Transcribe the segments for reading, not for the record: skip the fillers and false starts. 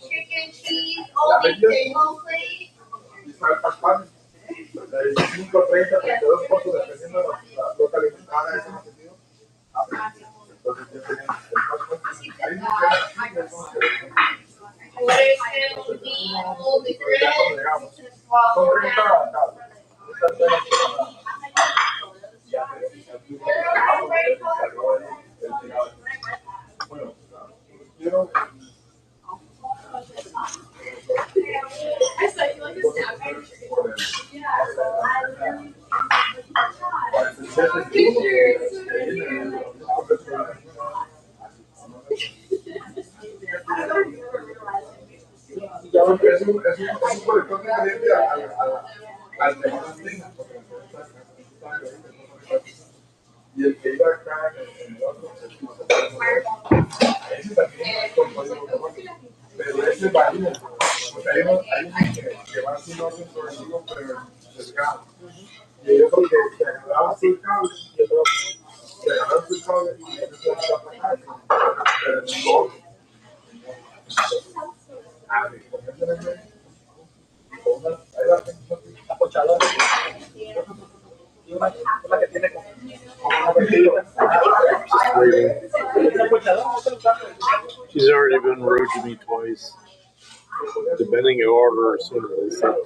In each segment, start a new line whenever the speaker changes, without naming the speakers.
chicken, cheese, only table, please.
Just waiting. She's already been rude to me twice. Depending on order, as soon as I sit down.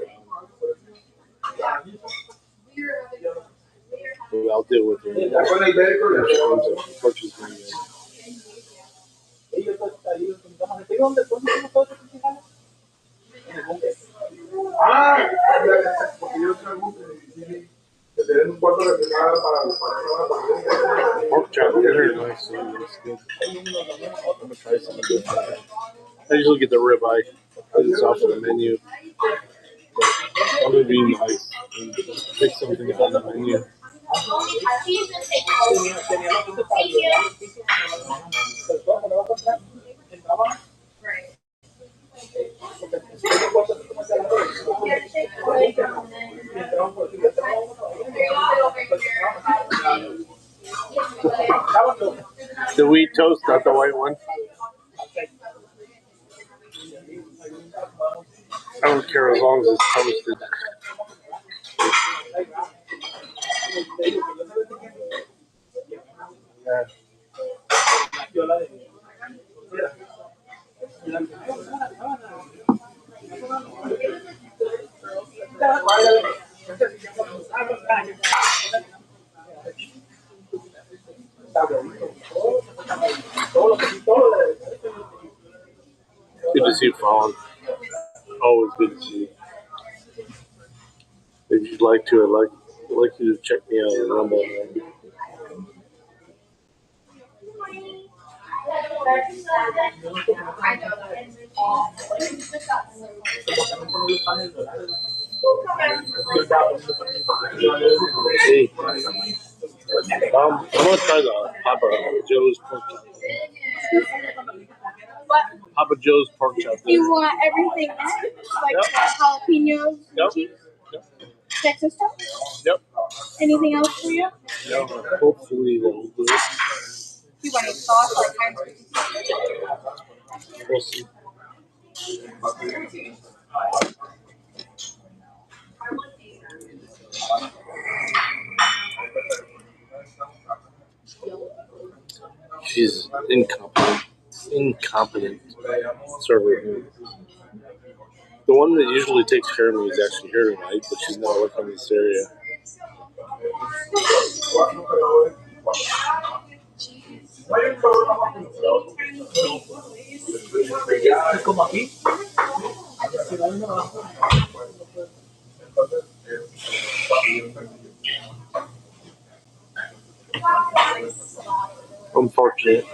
But I'll deal with her. Purchase me. Pork chop dinner, nice. Looks good. I'm gonna try some of this. I usually get the ribeye. It's off the menu. I'm gonna be nice and pick something on the menu. The wheat toast, not the white one. I don't care as long as it's toasted. Good to see you, Fawn. Always good to see you. If you'd like to, I'd like you to check me out on Rumble. Hey, I'm gonna try the Papa Joe's pork chop.
What?
Papa Joe's pork chop.
Do you want everything like jalapenos, cheese, Texas toast?
Yep.
Anything else for you?
No, hopefully they'll do it.
Do you want any sauce like Heinz?
We'll see. She's incompetent server. The one that usually takes care of me is actually here tonight, but she's not working in this area. Unfortunate.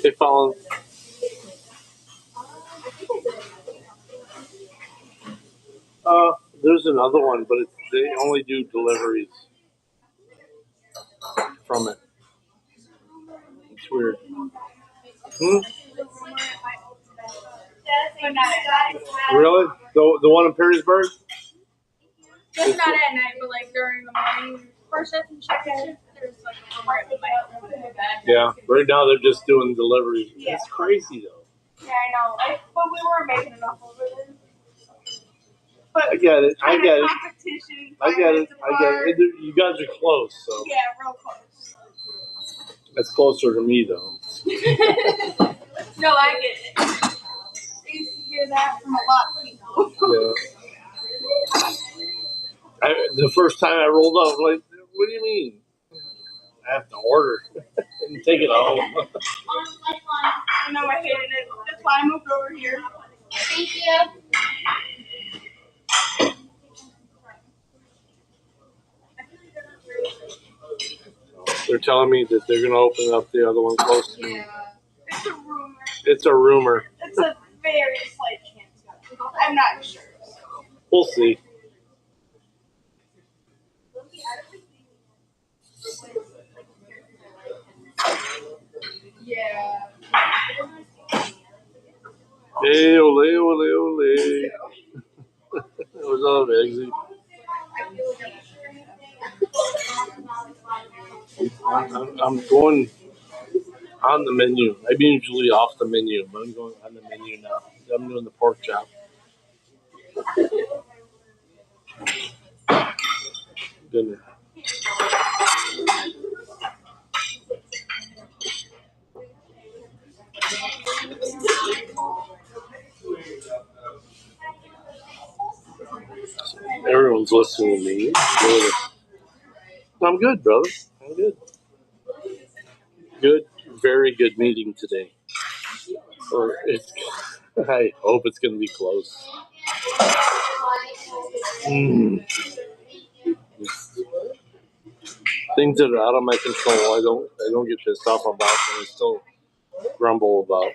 They follow. There's another one, but they only do deliveries from it. It's weird. Really? The one in Perrysburg?
Just not at night, but like during the morning. First shift and second shift, there's like a rumor at night.
Yeah. Right now they're just doing deliveries. Yeah. It's crazy though.
Yeah, I know. But we weren't making enough over there. But
I get it. I get it.
competition.
I get it. You guys are close, so.
Yeah, real close.
That's closer to me though.
No, I get it. I used to hear that from a lot of people.
Yeah. The first time I rolled up, I'm like, what do you mean? I have to order and take it home.
I know I hated it. That's why I moved over here. Thank you.
They're telling me that they're going to open up the other one close to me.
Yeah. It's a rumor.
It's a rumor.
It's a very slight chance. I'm not sure. So.
We'll see.
Yeah.
Hey, ole, ole, ole. What's up, Eggsy? I'm going on the menu. I'm usually off the menu, but I'm going on the menu now. I'm doing the pork chop. Dinner. Everyone's listening to me. I'm good, brother. I'm good. Good, very good meeting today. I hope it's going to be close. Things that are out of my control, I don't get pissed off about, but I still grumble about.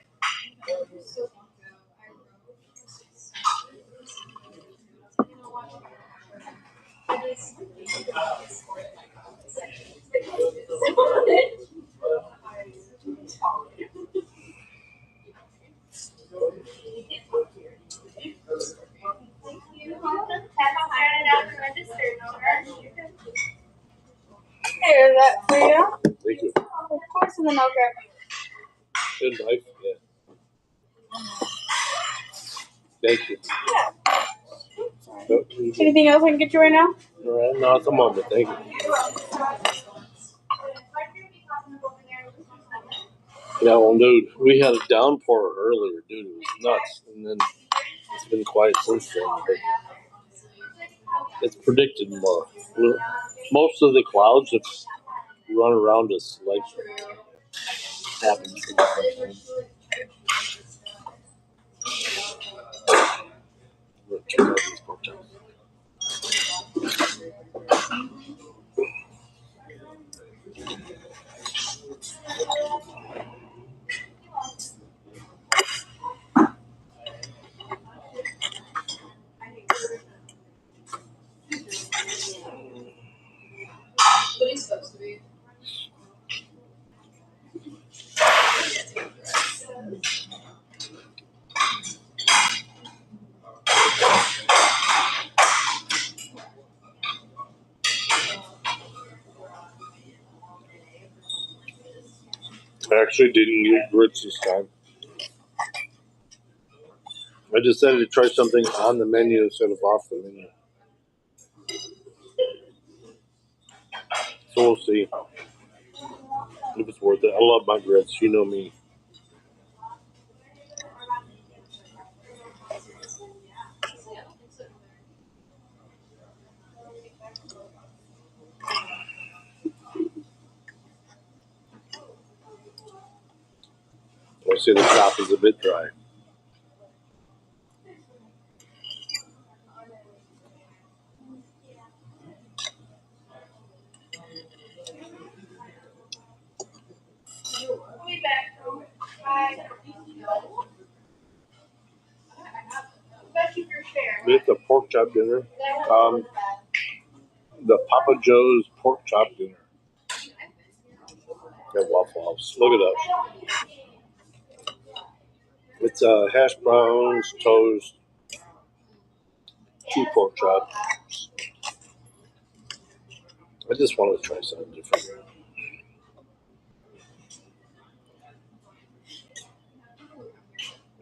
Here's that for you.
Thank you.
Of course, and then I'll grab
Good knife. Yeah. Thank you.
anything else I can get you right now.
All right, no, at the moment. Thank you. Yeah, well, dude, we had a downpour earlier, dude. It was nuts, and then it's been quiet since then. But it's predicted more. Most of the clouds have run around us like happens. Check out these pork chops.
What he's supposed to be.
I actually didn't get grits this time. I decided to try something on the menu instead of off the menu. So we'll see if it's worth it. I love my grits. You know me. I say the chop is a bit dry.
We'll be back. Bye. Thank you for sharing.
It's a pork chop dinner. The Papa Joe's pork chop dinner at Waffle House. Look it up. It's hash browns, toast, 2 pork chops. I just wanted to try something different.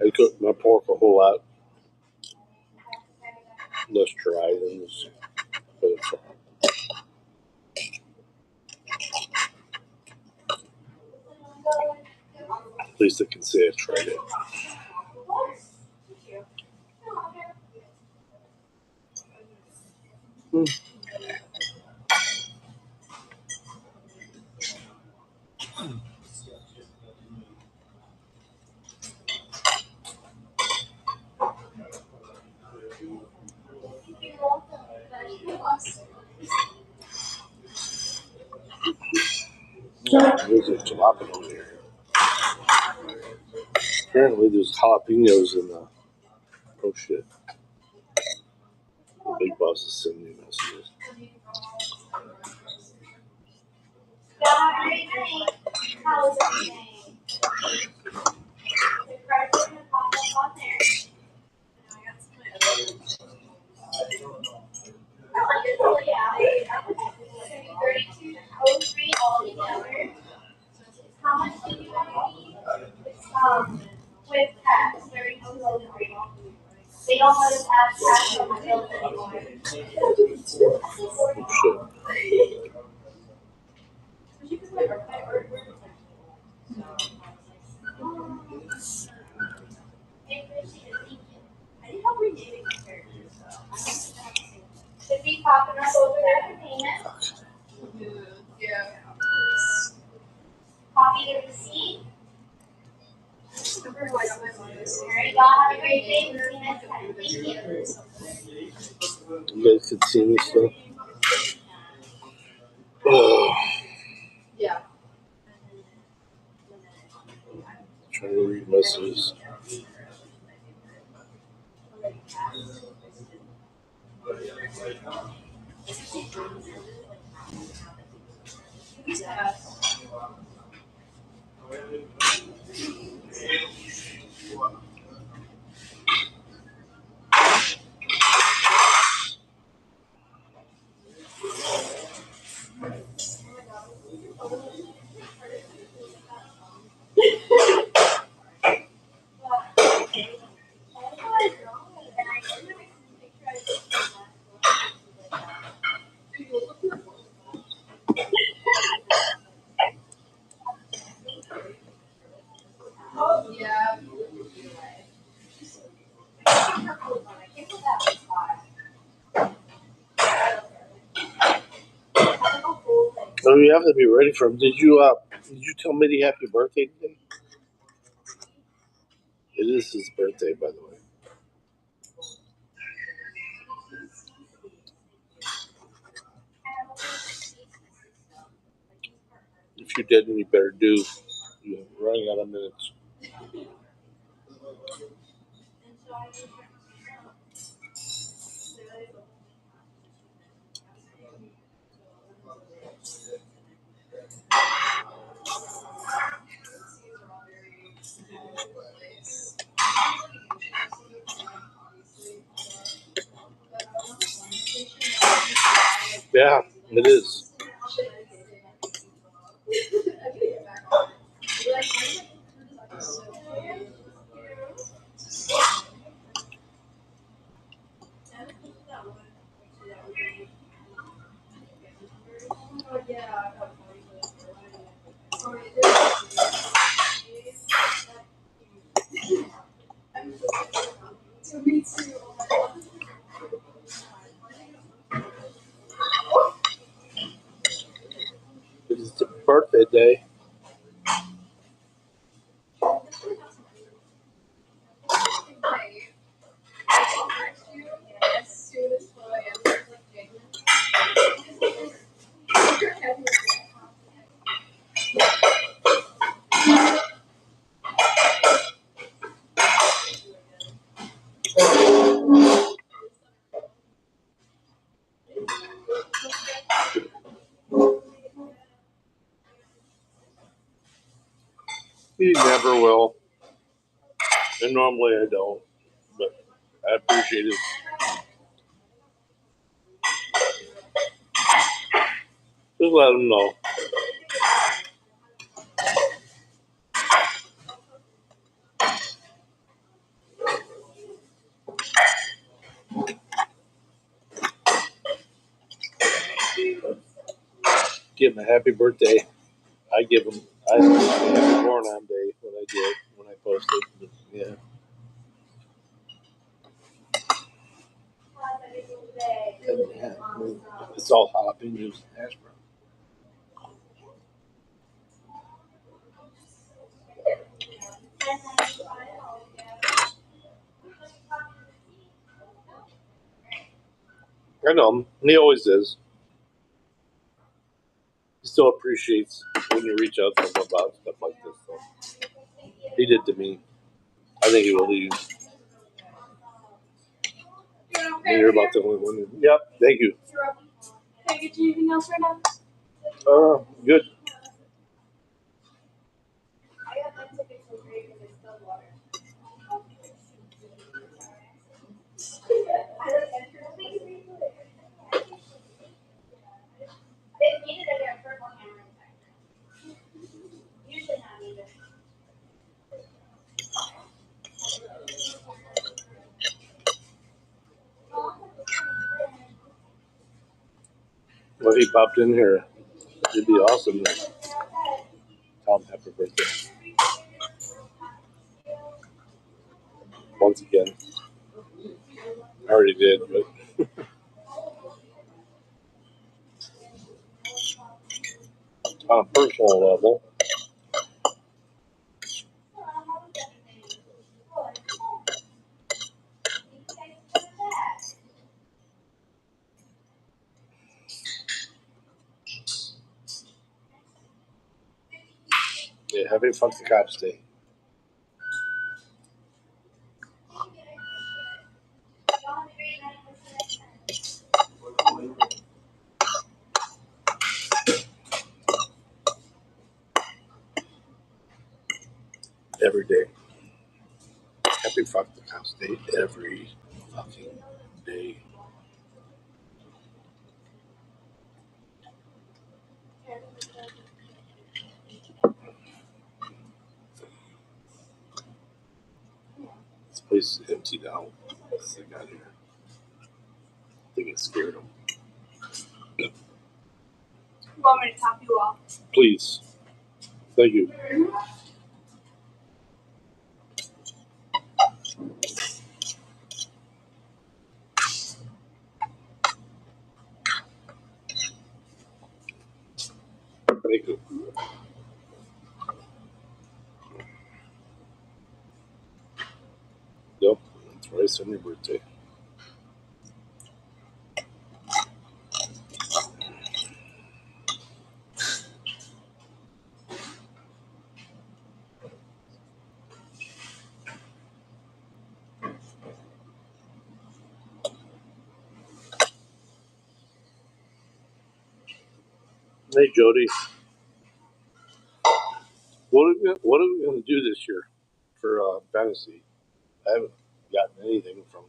I cook my pork a whole lot less dry than this. But it's, at least I can say I tried it. There's a jalapeno here. Apparently there's jalapenos in the... Oh shit. The big boss is sending me messages.
How much did you with tax, 3203. They don't let us have tax on the bills anymore.
Oh shit.
should be popping up over there for payment.
Yeah.
Copy the receipt. Alright, y'all have a great day. We'll see you next time. Thank you.
You guys can see me still. Oh,
Yeah.
trying to read messages.
Yeah.
So you have to be ready for him. Did you tell Mitty happy birthday today? It is his birthday, by the way. If you didn't, you better do. You're running out of minutes. Yeah, it is. It is the birthday day. He never will. And normally I don't. But I appreciate it. Just let him know. Give him a happy birthday. I give him. I happy born on day when I did when I posted. But yeah. And, yeah, I mean, it's all jalapenos and hash brown. I know him. He always is. He still appreciates when you reach out to him about stuff like this. So he did to me. I think he will to you. And you're about to win. Yep. Thank you.
Can I get you anything else right now?
Good. Well, he popped in here. It'd be awesome to tell him happy birthday. Once again. I already did, but on a personal level. Yeah, having fucked the Cop State. Every day. Happy fuck the Cop State every fucking day. This place is empty now. Since they got here. I think it scared them.
You want me to top you off?
Please. Thank you. Thank you. Yep. That's right. It's on your birthday. Hey, Jody. What are we going to do this year for fantasy? I haven't gotten anything from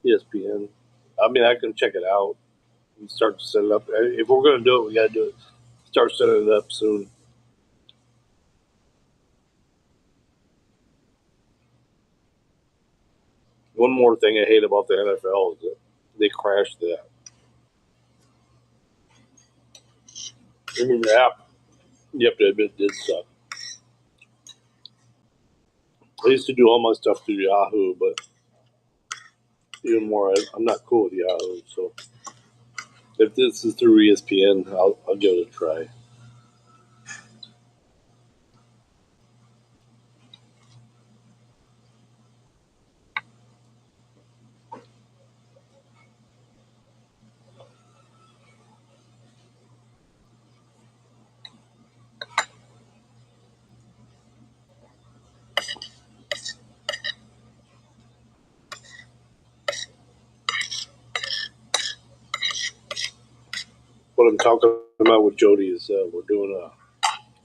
ESPN. I mean, I can check it out and start to set it up. If we're going to do it, we got to do it. Start setting it up soon. One more thing I hate about the NFL is that they crashed the app. I mean, the app, you have to admit, did suck. I used to do all my stuff through Yahoo, but even more, I'm not cool with Yahoo. So if this is through ESPN, I'll give it a try. What I'm talking about with Jody is we're doing a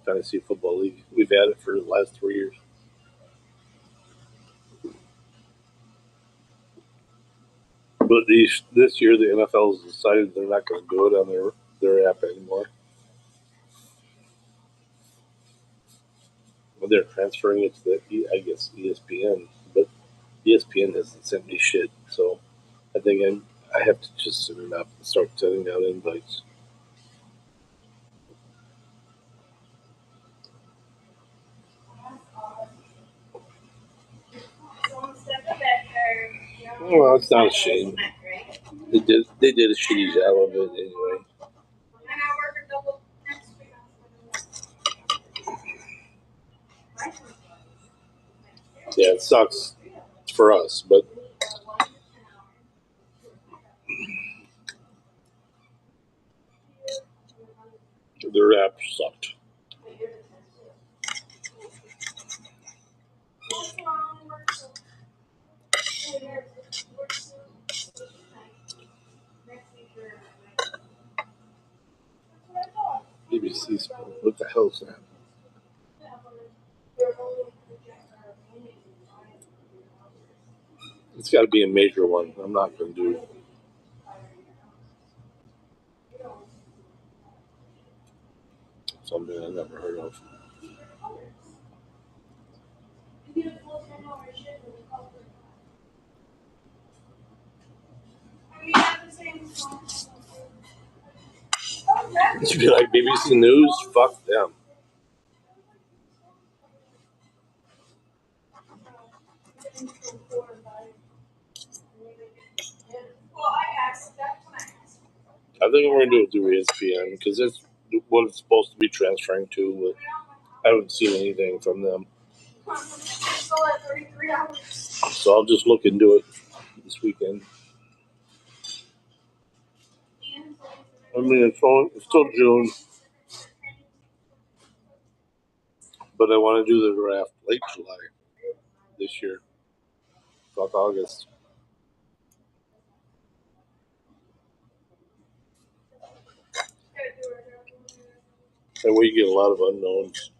fantasy football league. We've had it for the last 3 years. But this year, the NFL has decided they're not going to do it on their app anymore. Well, they're transferring it to I guess ESPN, but ESPN hasn't sent me shit. So I think I have to just set it up and start sending out invites. Well, it's not a shame. They did a shitty job of it anyway. Yeah, it sucks for us, but their app sucked. BBC Sport. What the hell is that? It's got to be a major one. I'm not going to do something I never heard of. It should be like BBC News. Fuck them. I think we're going to do it through ESPN because what it's supposed to be transferring to, but I haven't seen anything from them. So I'll just look into it this weekend. I mean, it's still June, but I want to do the draft late July this year, not August. And we get a lot of unknowns.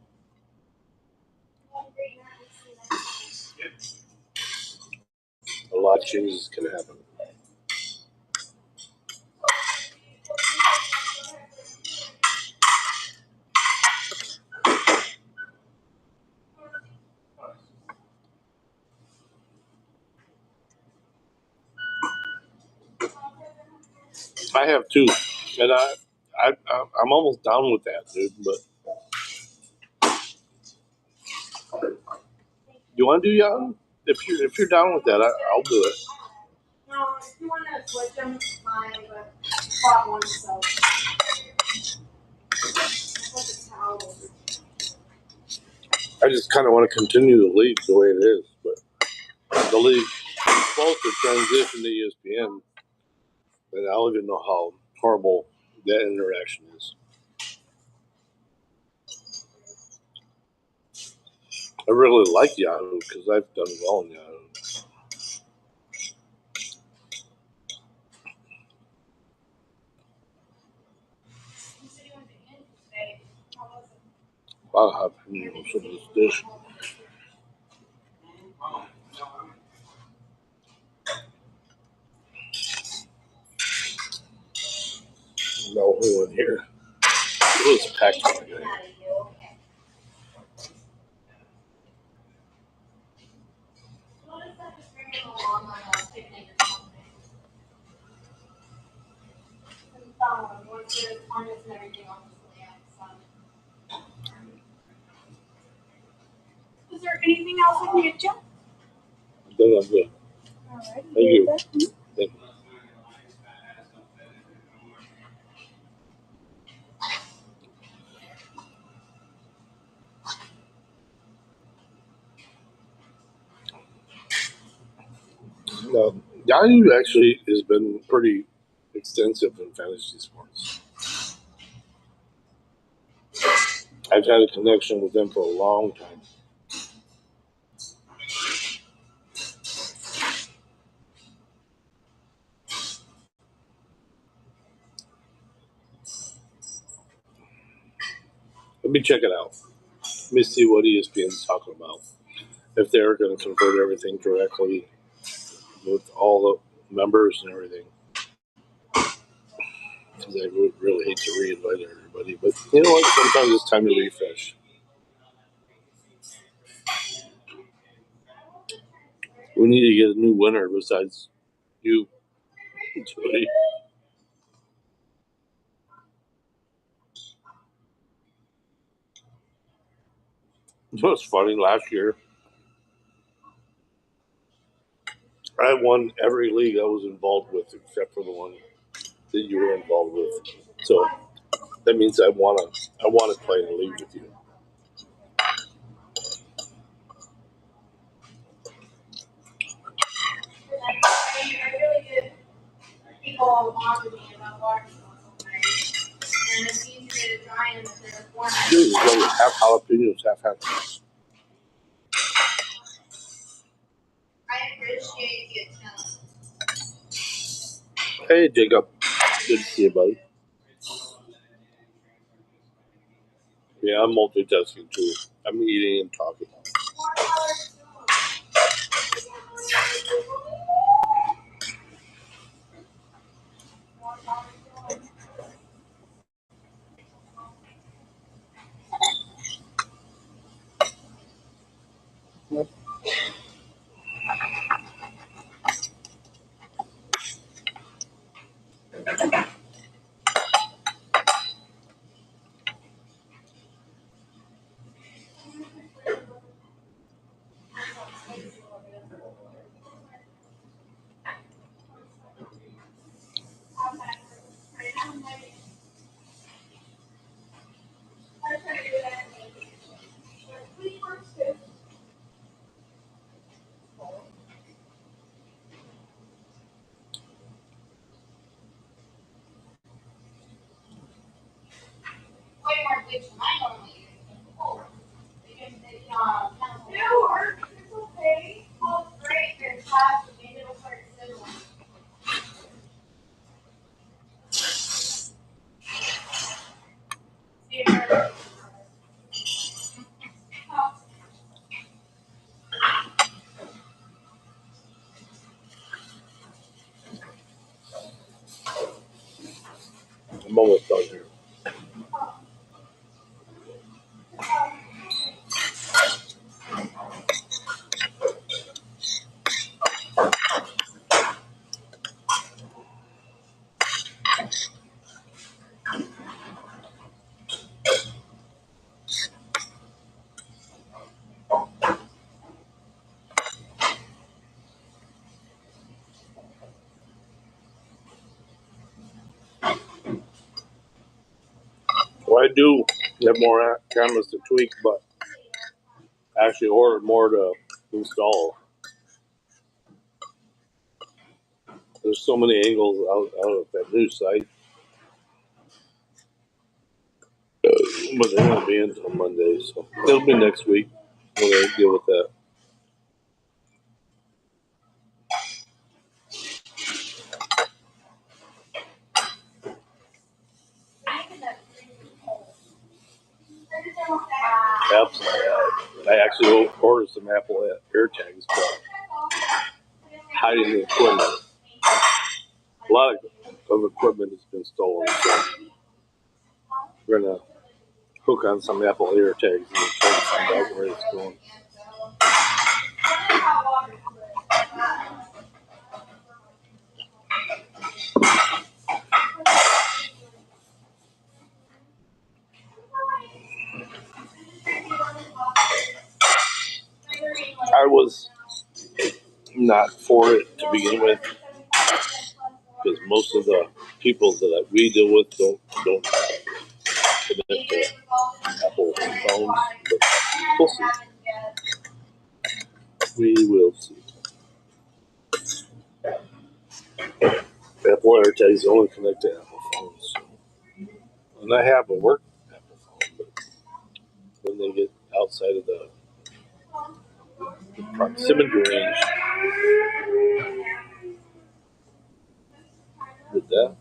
A lot of changes can happen. I have two, and I'm almost down with that, dude. But you want to do young? If you're down with that, I'll do it.
No, if you want to switch them, it's fine, but bought one, so.
I just kind of want to continue the league the way it is, but the league is supposed to transition to ESPN, and I don't even know how horrible that interaction is. I really like Yahoo because I've done well in Yahoo. A lot of jalapenos in this dish. No who in here. It was packed today.
Is there anything else I can get you?
Then I'm good.
Alright.
Thank you. Thank you. No, Yahoo actually has been pretty extensive in fantasy sports. I've had a connection with them for a long time. Let me check it out. Let me see what ESPN's talking about. If they're going to convert everything directly with all the members and everything. Because I would really hate to reinvite everybody. But you know what? Sometimes it's time to refresh. We need to get a new winner besides you, Jody. You know what's funny? Last year, I won every league I was involved with except for the one that you were involved with. So that means I want to play in a league with you.
I really did. People want to be about watching and it's easy to try and there's one.
Dude, half jalapenos, half happiness.
I appreciate you telling.
Hey, Jacob. Good to see you, buddy. Yeah, I'm multitasking too. I'm eating and talking.
which I normally use. Because it's okay. Oh, great. There's class, maybe it'll start sizzling.
I'm almost done here. Well, I do have more cameras to tweak, but I actually ordered more to install. There's so many angles out of that new site. But they won't be in until Monday, so it'll be next week when they deal with that. Apps, I actually ordered some Apple AirTags, but hiding the equipment. A lot of equipment has been stolen, so we're gonna hook on some Apple AirTags and try to find out where it's going. I was not for it to begin with, because most of the people that we deal with don't connect to Apple phones, but we'll see. We will see. Apple AirTags only connect to Apple phones, so. And I have a work Apple phone, but when they get outside of the proximity range with that,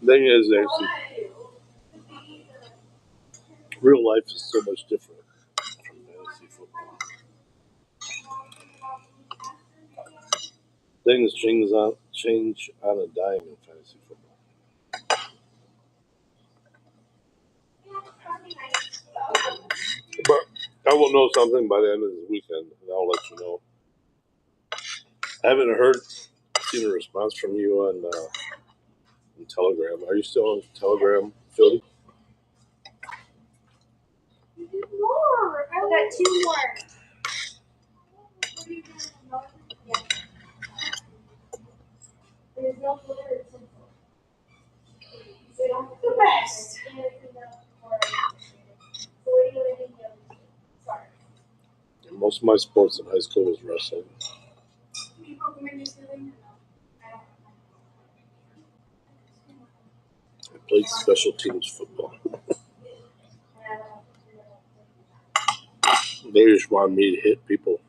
thing is actually real life is so much different from fantasy football. Things change on a dime in fantasy football. But I will know something by the end of this weekend, and I'll let you know. I haven't seen a response from you on Telegram. Are you still on Telegram, Philly?
More. I got two more. There's no glitter. The best.
And most of my sports in high school was wrestling. I played special teams football. They just wanted me to hit people.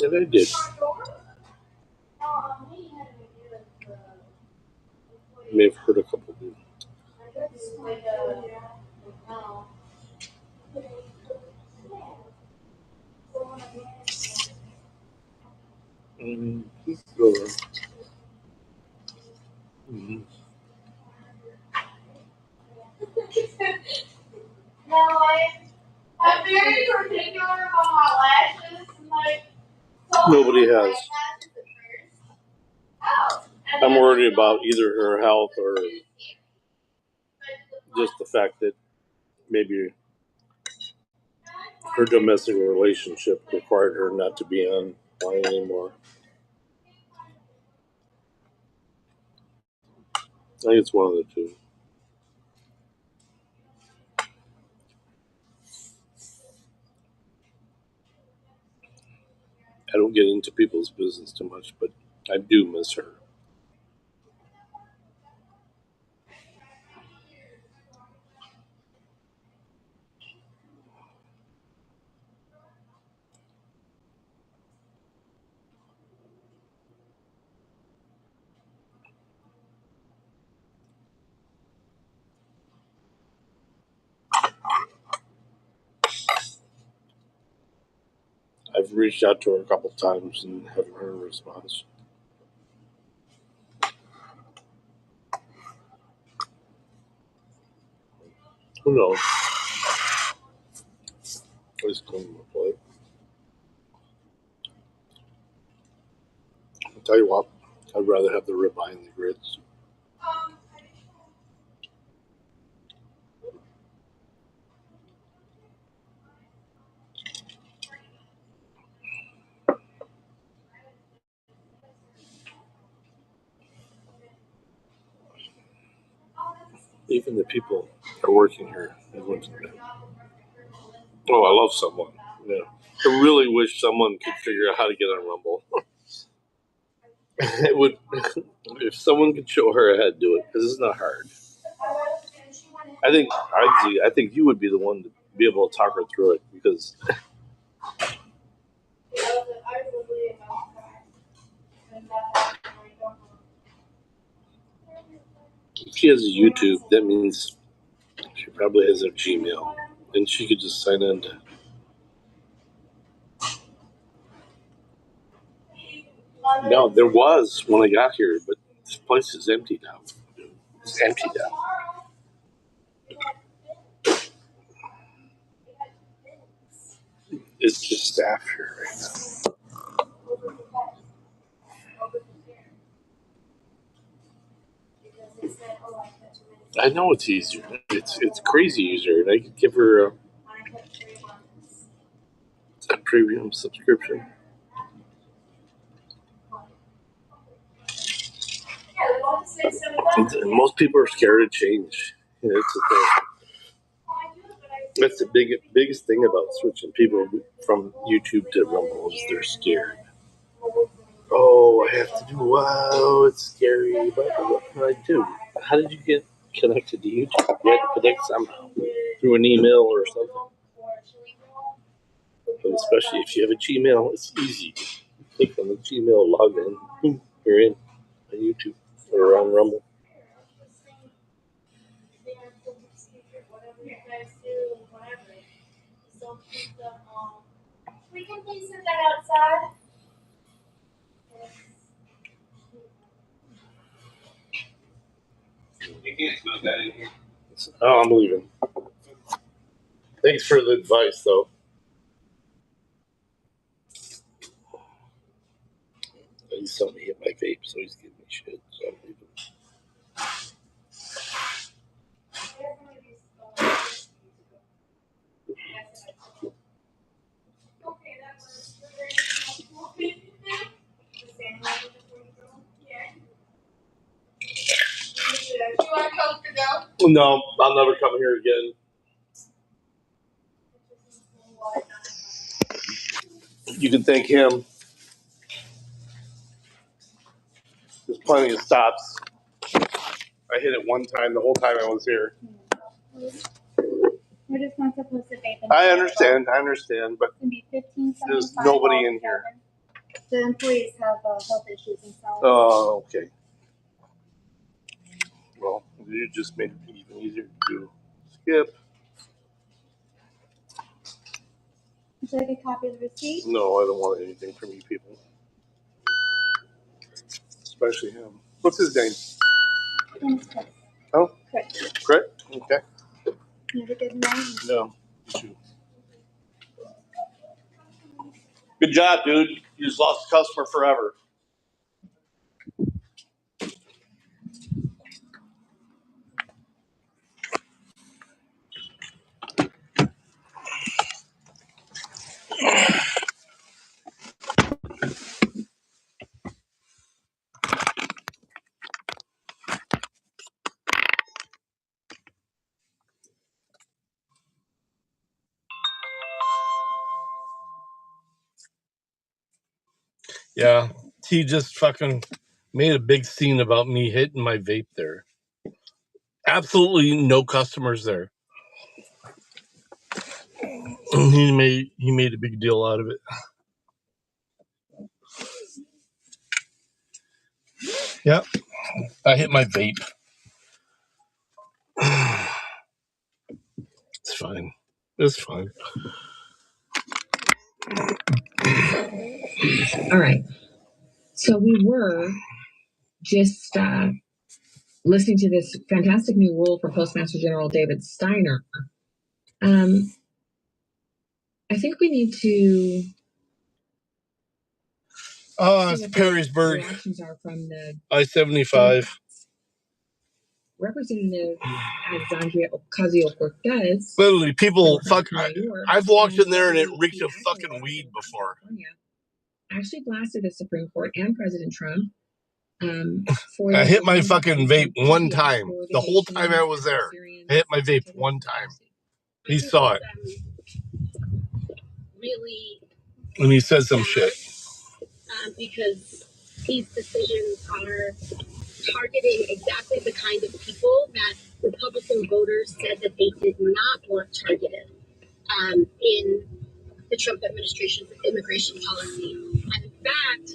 And I did. May have hurt a couple people.
No. No, I'm very particular about my lashes. Like, so
Nobody has.
Oh.
I'm worried about either her health or just the fact that maybe her domestic relationship required her not to be online anymore. I think it's one of the two. I don't get into people's business too much, but I do miss her. I've reached out to her a couple times and haven't heard a response. Who knows? I just clean my plate. I'll tell you what, I'd rather have the ribeye and the grits. Even the people that are working here, they went to bed. Oh, I love someone. Yeah. I really wish someone could figure out how to get on Rumble. It would, if someone could show her how to do it, because it's not hard. I think you would be the one to be able to talk her through it, because if she has a YouTube, that means she probably has her Gmail, and she could just sign in. No, there was when I got here, but this place is empty now. It's empty now. It's just staff here right now. I know it's easier. It's crazy easier, and I could give her a premium subscription. And most people are scared to change. You know, that's the biggest thing about switching people from YouTube to Rumble is they're scared. Oh, I have to do wow, it's scary, but what can I do? How did you get connected to YouTube? You had to connect somehow through an email or something. And especially if you have a Gmail, it's easy. You click on the Gmail, log in, boom, you're in on YouTube or on Rumble.
We can please set that outside.
You can't smoke that in here.
Oh, I'm leaving. Thanks for the advice, though. He's telling me to hit my vape, so he's giving me shit. So I'm leaving. No, I'll never come here again. You can thank him. There's plenty of stops. I hit it one time the whole time I was here.
We're just not supposed to vape.
I understand, but
It's gonna be $15.75.
there's nobody in here.
The employees have health issues themselves.
Oh, okay. Well, you just made it even easier to do. Skip.
Would you like a copy of the receipt?
No, I don't want anything from you people. Especially him. What's his name?
Thanks, Chris.
Oh?
Chris.
Chris? Okay.
You have a good night.
No. You too.
Good job, dude. You just lost a customer forever.
Yeah. He just fucking made a big scene about me hitting my vape there. Absolutely no customers there. He made a big deal out of it. Yep. I hit my vape. It's fine. It's fine.
All right. So we were just listening to this fantastic new rule from Postmaster General David Steiner. I think we need to.
It's Perrysburg.
Reactions are from the
I-75.
Representative Alexandria Ocasio-Cortez.
Literally, people I've walked in there and it reeked of fucking weed before.
Actually blasted the Supreme Court and President Trump.
I hit my fucking vape one time. The whole time I was there, I hit my vape one time. He saw it.
Really,
and he said some shit.
Because these decisions are targeting exactly the kind of people that Republican voters said that they did not want targeted in the Trump administration's immigration policy. And in fact,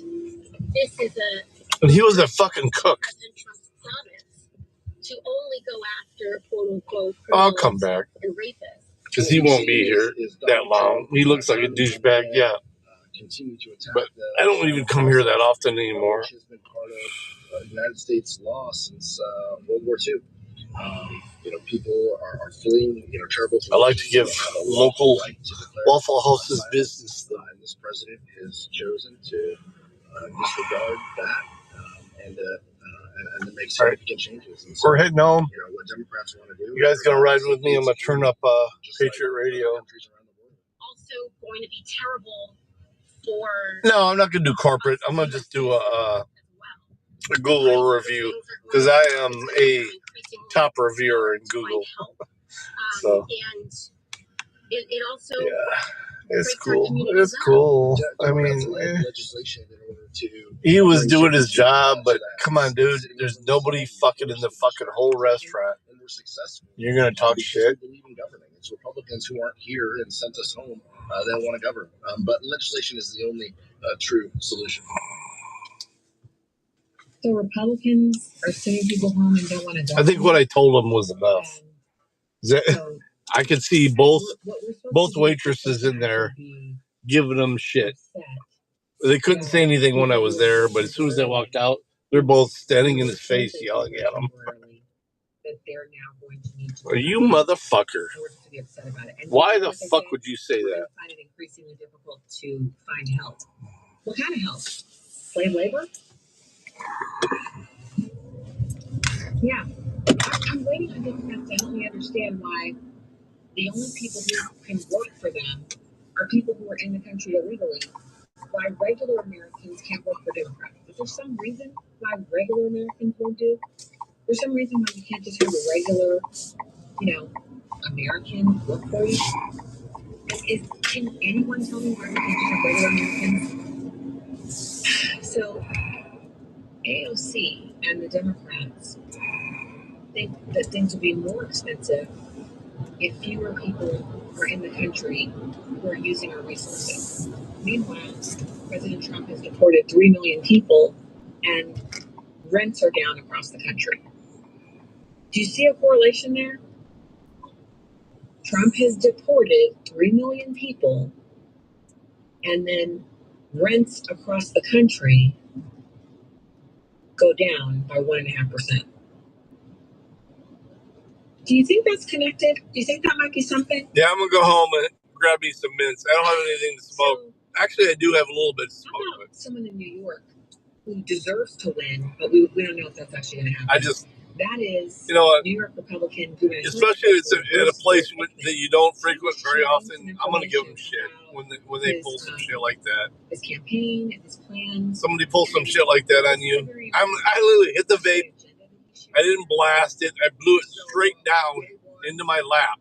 this is
And he was a fucking cook.
President Trump's promise to only go after quote unquote
I'll come back.
And rapists.
Because he won't be here that long. He looks like a douchebag, yeah. But I don't even come here that often anymore.
Has been part of United States law since World War II. People are fleeing, terrible.
I like to give local Waffle Houses business.
And this president has chosen to disregard that and to make significant changes. And so,
we're heading home.
What Democrats want to do.
You guys gonna ride with me? I'm gonna turn up Patriot Radio.
Also going to be terrible for.
No, I'm not gonna do corporate. I'm gonna just do a Google review because I am a top reviewer in Google. So
and it also
it's cool. It's cool. I mean,
legislation in order to
he was doing his job, but come on, dude. There's nobody fucking in the fucking whole restaurant. You're gonna talk shit.
Believe in governing. It's Republicans who aren't here and sent us home that want to govern. But legislation is the only true solution.
So Republicans are sending people home and don't want to govern.
I think what I told them was enough. I could see both waitresses in there giving them shit. They couldn't say anything when I was there, but as soon as I walked out, they're both standing in his face yelling at him. Are you motherfucker? Why the fuck would you say that?
I find it increasingly difficult to find help. What kind of help? Slave labor? Yeah. I'm waiting on Democrats to help me understand why the only people who can work for them are people who are in the country illegally. Why regular Americans can't work for Democrats. Is there some reason why regular Americans won't do? There's some reason why you can't just have a regular, American work for you? Can anyone tell me why we can't just have regular Americans? So AOC and the Democrats think that things will be more expensive if fewer people are in the country who are using our resources. Meanwhile, President Trump has deported 3 million people and rents are down across the country. Do you see a correlation there? Trump has deported 3 million people and then rents across the country go down by 1.5%. Do you think that's connected? Do you think that might be something?
Yeah, I'm gonna go home and grab me some mints. I don't have anything to smoke. So, actually, I do have a little bit of smoke.
How about someone in New York who deserves to win, but we don't know if that's actually going to happen? That is,
you know what?
New York Republican.
Especially if it's at a place that you don't frequent very often, I'm gonna give them shit when they pull some shit like that.
His campaign and his plans.
Somebody pull some shit like that on you. I literally hit the vape. I didn't blast it. I blew it straight down into my lap.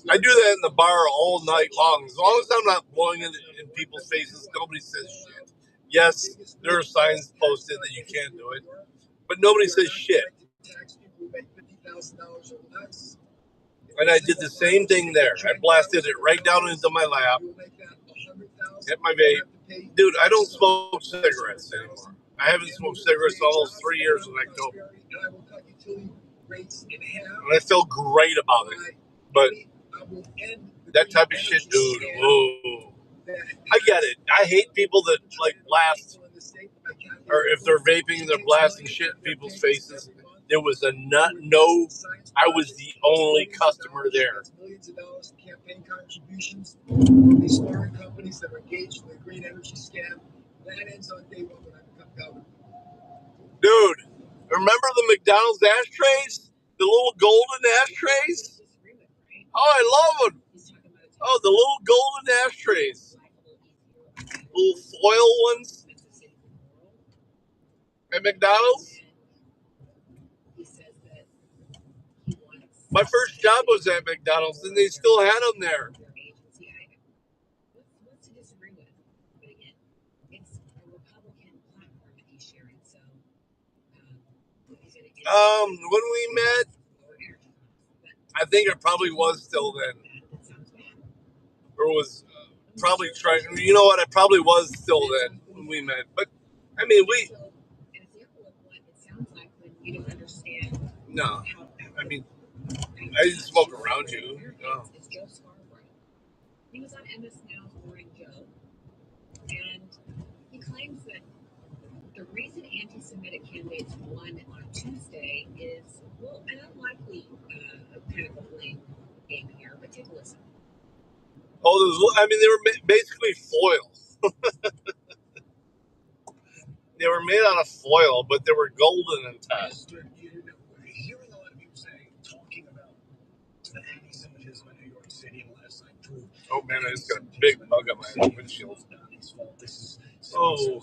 I do that in the bar all night long. As long as I'm not blowing it in people's faces, nobody says shit. Yes, there are signs posted that you can't do it, but nobody says shit. And I did the same thing there. I blasted it right down into my lap. Hit my vape. Dude, I don't smoke cigarettes anymore. I haven't smoked cigarettes almost 3 years in October. And I feel great about it. But that type of shit, dude, whoa. I get it. I hate people that like blast, or if they're vaping, they're blasting shit in people's faces. There was I was the only customer there. These foreign companies that are engaged in the green energy scam, that ends on day one when I become governor. Dude, remember the McDonald's ashtrays? The little golden ashtrays? Oh, I love them. Oh, the little golden ashtrays. Little foil ones at McDonald's. My first job was at McDonald's, and they still had them there. When we met, I think it probably was still then. Or was probably trying, you know what, I probably was still then when we met. But, I mean, no, I mean, I didn't smoke around you. No.
He was on MS Now's Morning Joe, and he claims that the reason anti-Semitic candidates won on Tuesday is, well, an unlikely kind of a blame game here, but take a listen.
Oh, I mean, they were basically foil. They were made out of foil, but they were golden in top. Hearing a lot of people talking about the anti-Semitism in New York City last night proved. Oh man, I just got a big bug on my windshield. Oh,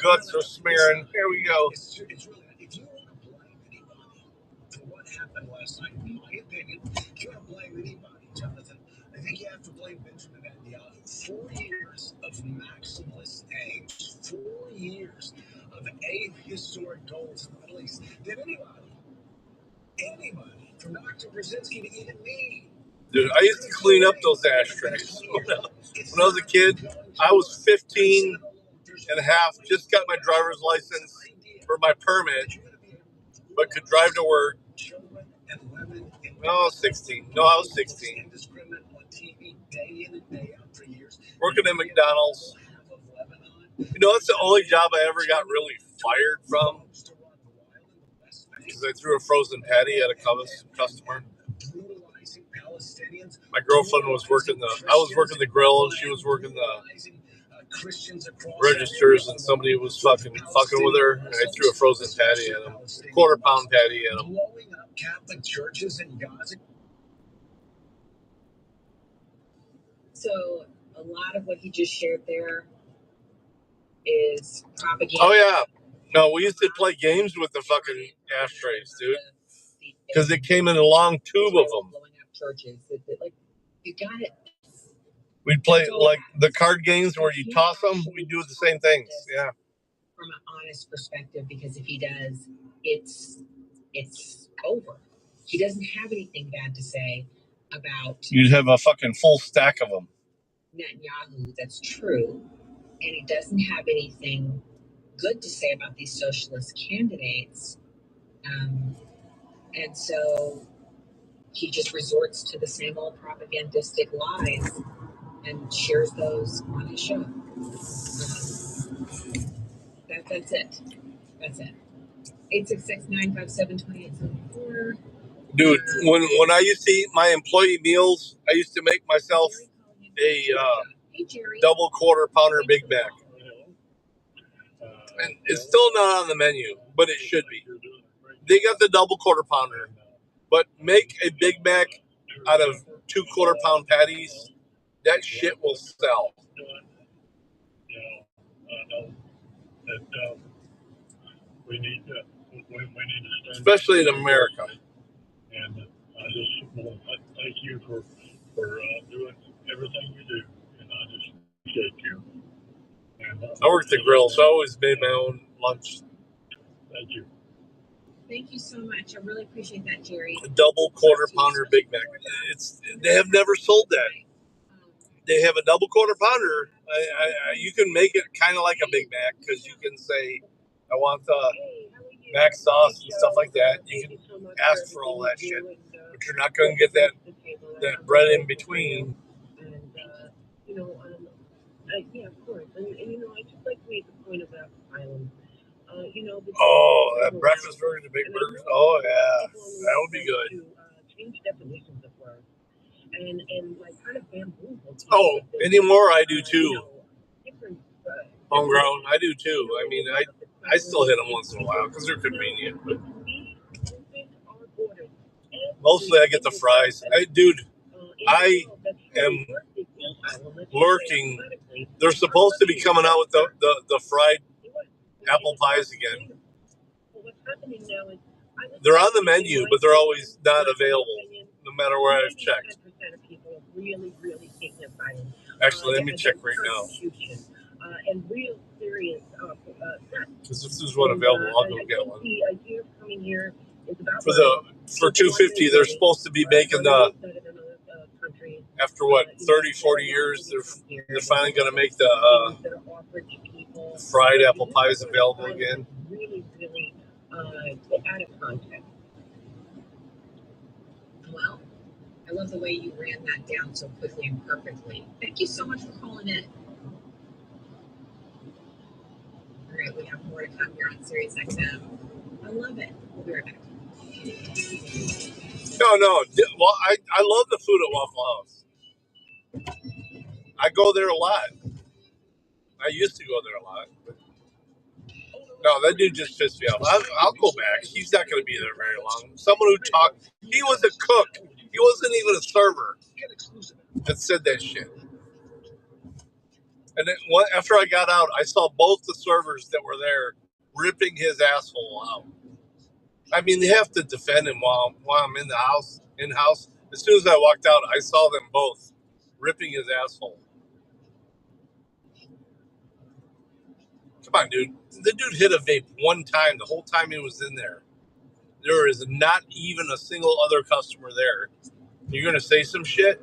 guts are smearing. Here we go. It's really, if you want to blame anybody for what happened last night, in my opinion, if you want to blame anybody, Jonathan, I think you have to blame Benjamin Netanyahu. 4 years of maximalist aims, 4 years of historic goals in the Middle East. Did anybody, from Dr. Brzezinski to even me? Dude, I used to clean up those ashtrays. When I was a kid, I was 15 and a half, just got my driver's license for my permit, but could drive to work. No, I was 16. No, I was 16. Working at McDonald's. You know, that's the only job I ever got really fired from. Because I threw a frozen patty at a customer. My girlfriend was working I was working the grill, and she was working the registers, and somebody was fucking with her, and I threw a frozen patty at him, quarter-pound patty at him.
So a lot of what he just shared there is propaganda.
Oh yeah, no, we used to play games with the fucking ashtrays, dude, because it came in a long tube of them.
Blowing up churches, like you got it.
We'd play like the card games where you toss them. We do the same things. Yeah.
From an honest perspective, because if he does, it's over. He doesn't have anything bad to say about.
You'd have a fucking full stack of them.
Netanyahu, that's true, and he doesn't have anything good to say about these socialist candidates, and so he just resorts to the same old propagandistic lies and shares those on his show. That's it. That's it. 866-957-2874.
Dude, when I used to eat my employee meals, I used to make myself a double quarter pounder Big Mac. And it's still not on the menu, but it should be. They got the double quarter pounder, but make a Big Mac out of 2 quarter-pound patties. That shit will sell. We need to especially in America. And I just want to thank you for doing everything you do, and I just appreciate you. And I work the grill, so I always made my own lunch. Thank you.
Thank you so much. I really appreciate that, Jerry.
A double quarter pounder Big Mac. They have never sold that. They have a double quarter pounder. You can make it kind of like a Big Mac because you can say, I want the mac sauce and stuff like that. You can ask for all that shit, but you're not going to get that bread in between.
Yeah, of course. And I just like to make the point about Island.
Oh, that breakfast burger, the big burgers. Oh, yeah. That would be good.
Change definitions of words and like kind of bamboozle.
Oh, anymore I do too. Homegrown, I do too. I mean, I still hit them once in a while because they're convenient. But mostly I get the fries. Dude, I am lurking. They're supposed to be coming out with the fried apple pies again. They're on the menu, but they're always not available, no matter where I've checked. Actually, let me check right now. Because if there's one available, I'll go get one. For $2.50, they're supposed to be making after what, 30, 40 years, they're finally going to make the fried apple pies available again.
Well, I love the way you ran that down so quickly and perfectly. Thank you so much for calling in. All right, we have more to come here on Sirius XM. I love it. We'll be right back.
No. Well, I love the food at Waffle House. I go there a lot. I used to go there a lot. But no, that dude just pissed me off. I'll go back. He's not going to be there very long. Someone who talked. He was a cook. He wasn't even a server that said that shit. And then after I got out, I saw both the servers that were there ripping his asshole out. I mean, they have to defend him while I'm in the house, in-house. As soon as I walked out, I saw them both ripping his asshole. Come on, dude. The dude hit a vape one time the whole time he was in there. There is not even a single other customer there. You're going to say some shit?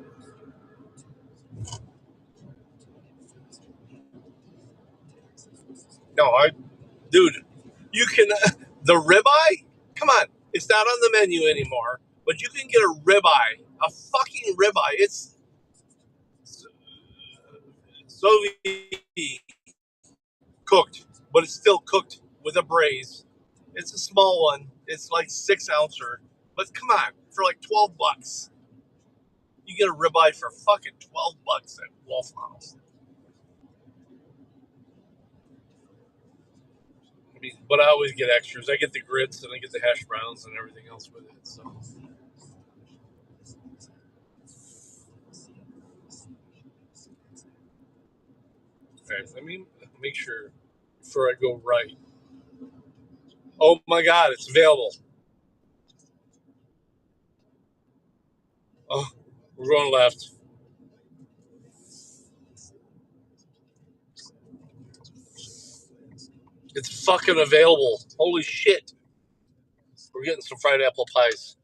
No, dude, you can, the ribeye? Come on. It's not on the menu anymore, but you can get a ribeye, a fucking ribeye. It's Soviet cooked, but it's still cooked with a braise. It's a small one. It's like 6 ouncer. But come on, for like $12, you get a ribeye for fucking $12 at Waffle House. I mean, but I always get extras. I get the grits and I get the hash browns and everything else with it. So. Okay, let me make sure before I go right. Oh my God, it's available. Oh, we're going left. It's fucking available. Holy shit. We're getting some fried apple pies.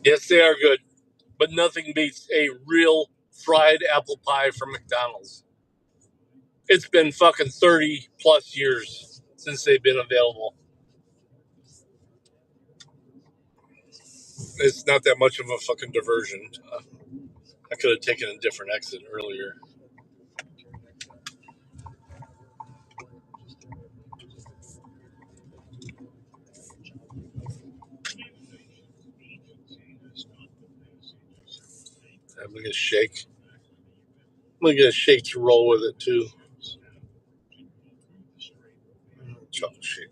Yes, they are good, but nothing beats a real fried apple pie from McDonald's. It's been fucking 30 plus years since they've been available. It's not that much of a fucking diversion. I could have taken a different exit earlier. I'm gonna get a shake. I'm gonna get a shake to roll with it too. Chocolate shake.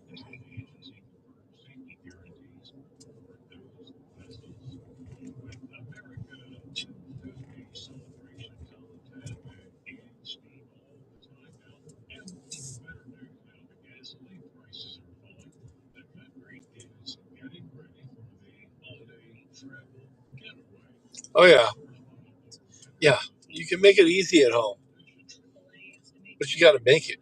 Oh yeah, yeah. You can make it easy at home, but you got to make it,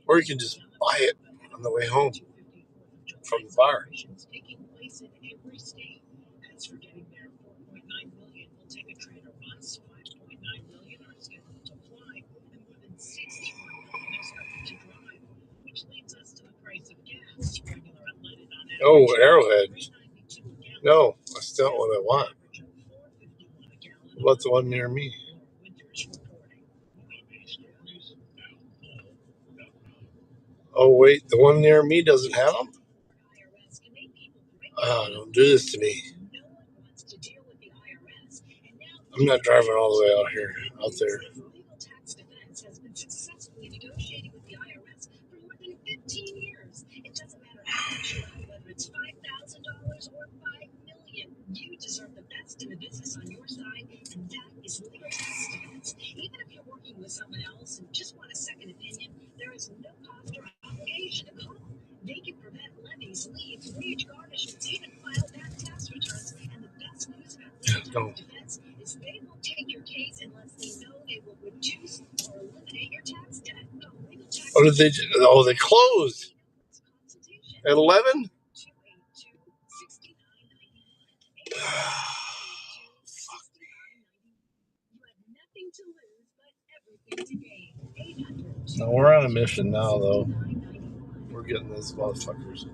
or you can just buy it on the way home from the bar. Oh, Arrowhead. No, that's not what I want. What's the one near me? Oh, wait, the one near me doesn't have them? Oh, don't do this to me. I'm not driving all the way out there. No. Oh, did they? Oh, they closed at 11. No, we're on a mission now, though. We're getting those motherfuckers.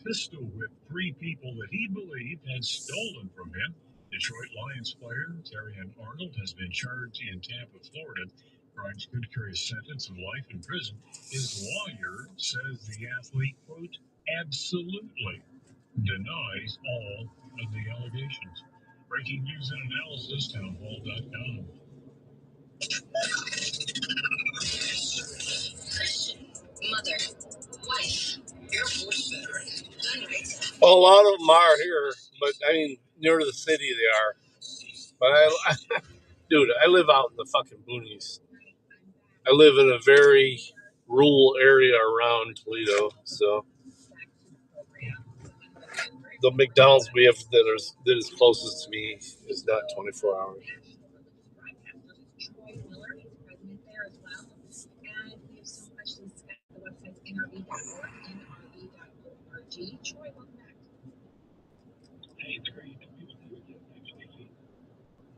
Pistol whipped 3 people that he believed had stolen from him. Detroit Lions player Terrion Arnold has been charged in Tampa, Florida. Crimes could carry a sentence of life in prison. His lawyer says the athlete, quote, absolutely denies all of the allegations. Breaking news and analysis, townhall.com.
Mother, wife, Air Force veteran, gun rights.
Well, a lot of them are here, but I mean, near the city they are. But dude, I live out in the fucking boonies. I live in a very rural area around Toledo, so the McDonald's we have that is closest to me is not 24 hours.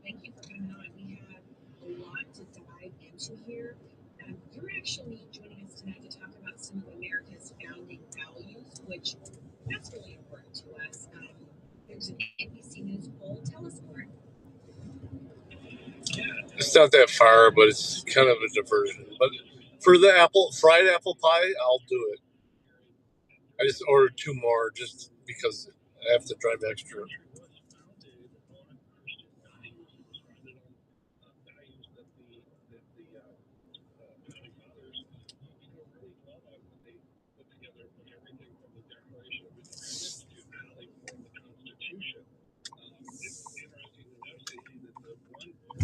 Thank you for coming on. We have a lot to dive into here. You're actually joining us tonight to talk about some of America's founding values, which that's really important to us. There's an NBC News poll. Tell us more.
It's not that far, but it's kind of a diversion. But for the fried apple pie, I'll do it. I just ordered 2 more just because I have to drive extra.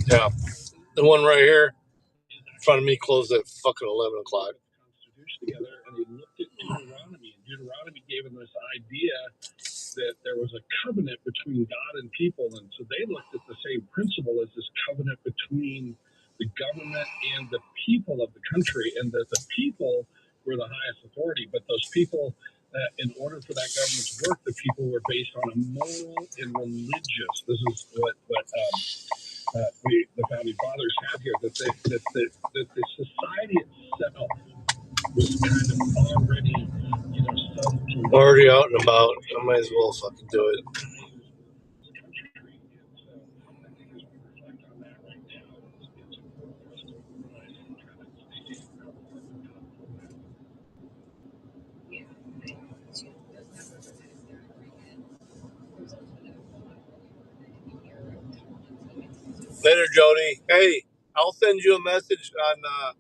Yeah, the one right here in front of me closed at fucking 11 o'clock.
Together, and they looked at Deuteronomy, and Deuteronomy gave them this idea that there was a covenant between God and people, and so they looked at the same principle as this covenant between the government and the people of the country, and that the people were the highest authority, but those people, in order for that government to work, the people were based on a moral and religious. This is what the founding fathers had here, that the society itself was kind of already,
Already out and about. I might as well fucking do it. Later, Jody. Hey, I'll send you a message on.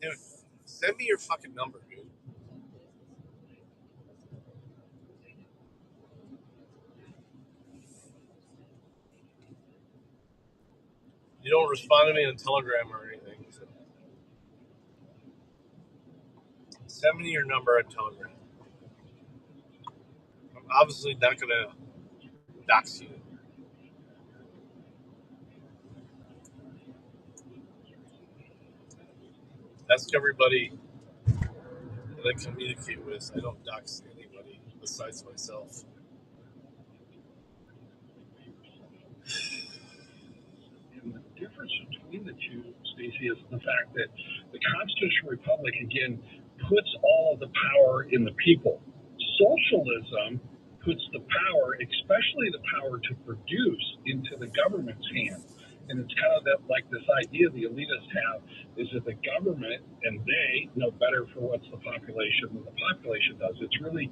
Dude, send me your fucking number, dude. You don't respond to me on Telegram or anything. So send me your number on Telegram. I'm obviously not gonna dox you. Ask everybody that I communicate with. I don't dox anybody besides myself.
And the difference between the two, Stacey, is the fact that the Constitutional Republic, again, puts all of the power in the people. Socialism puts the power, especially the power to produce, into the government's hands. And it's kind of that, like this idea the elitists have is that the government and they know better for what's the population than the population does. It's really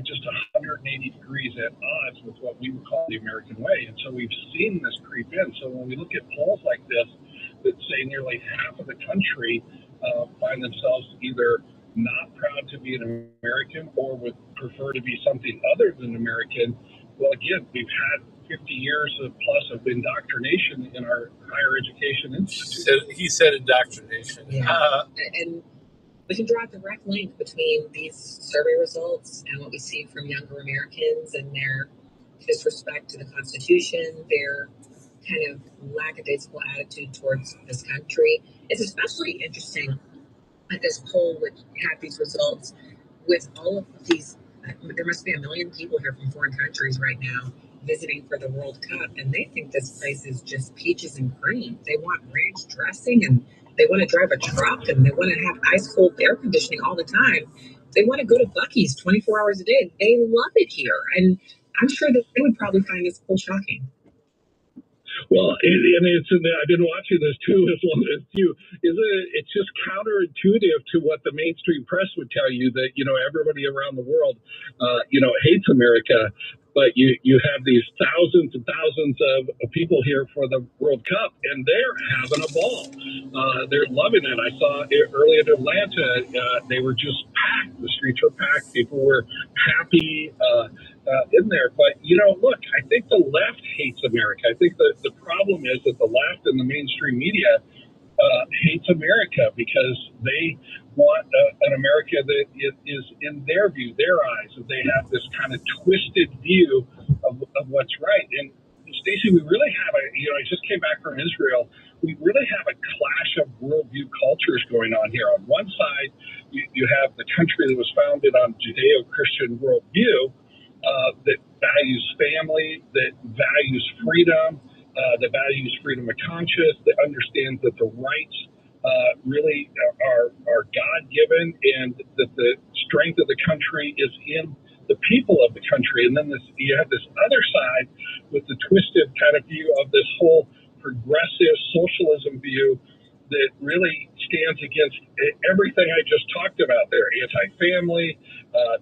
just 180 degrees at odds with what we would call the American way. And so we've seen this creep in. So when we look at polls like this that say nearly half of the country find themselves either not proud to be an American or would prefer to be something other than American, well, again, we've had 50 years plus of indoctrination in our higher education institute.
He said indoctrination.
Yeah. And we can draw a direct link between these survey results and what we see from younger Americans and their disrespect to the Constitution, their kind of lackadaisical attitude towards this country. It's especially interesting at this poll, which had these results with all of these. There must be 1 million people here from foreign countries right now visiting for the World Cup, and they think this place is just peaches and cream. They want ranch dressing, and they want to drive a truck, and they want to have ice cold air conditioning all the time. They want to go to Buc-ee's 24 hours a day. They love it here, and I'm sure that they would probably find this poll shocking.
Well, and I've been watching this too as long as you. It's just counterintuitive to what the mainstream press would tell you that everybody around the world, hates America, but you have these thousands and thousands of people here for the World Cup, and they're having a ball. They're loving it. I saw it early in Atlanta. They were just packed. The streets were packed. People were happy. In there. But, look, I think the left hates America. I think the problem is that the left and the mainstream media hates America because they want an America that is, in their view, their eyes, that they have this kind of twisted view of what's right. And, Stacey, we really have I just came back from Israel. We really have a clash of worldview cultures going on here. On one side, you have the country that was founded on Judeo-Christian worldview, that values family, that values freedom, that values freedom of conscience, that understands that the rights really are God-given, and that the strength of the country is in the people of the country. And then you have this other side with the twisted kind of view of this whole progressive socialism view that really stands against everything I just talked about. They're anti-family.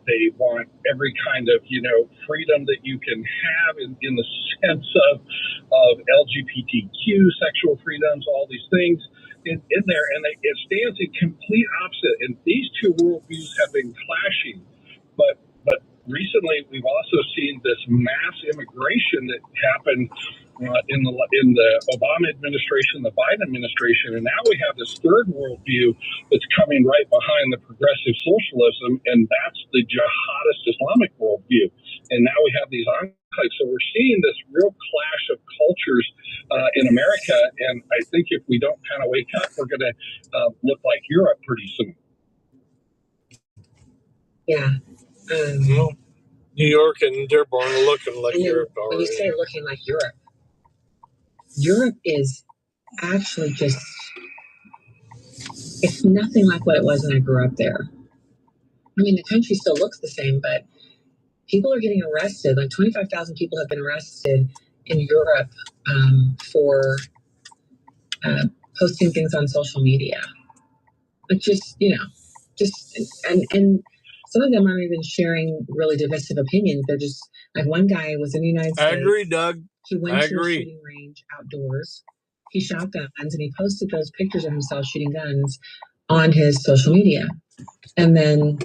They want every kind of, freedom that you can have in the sense of LGBTQ, sexual freedoms, all these things in there. And it stands in complete opposite. And these two worldviews have been clashing. But recently, we've also seen this mass immigration that happened in the Obama administration, the Biden administration, and now we have this third worldview that's coming right behind the progressive socialism, and that's the jihadist Islamic worldview. And now we have these enclaves, so we're seeing this real clash of cultures in America. And I think if we don't kind of wake up, we're going to look like Europe pretty soon.
Yeah.
New York and Dearborn are looking like Europe already.
When you say looking like Europe is actually just, it's nothing like what it was when I grew up there. I mean, the country still looks the same, but people are getting arrested. Like 25,000 people have been arrested in Europe for posting things on social media. Like and some of them aren't even sharing really divisive opinions. They're just, like, one guy was in the United States.
I agree, Doug.
He went to a shooting range outdoors. He shot guns and he posted those pictures of himself shooting guns on his social media. And then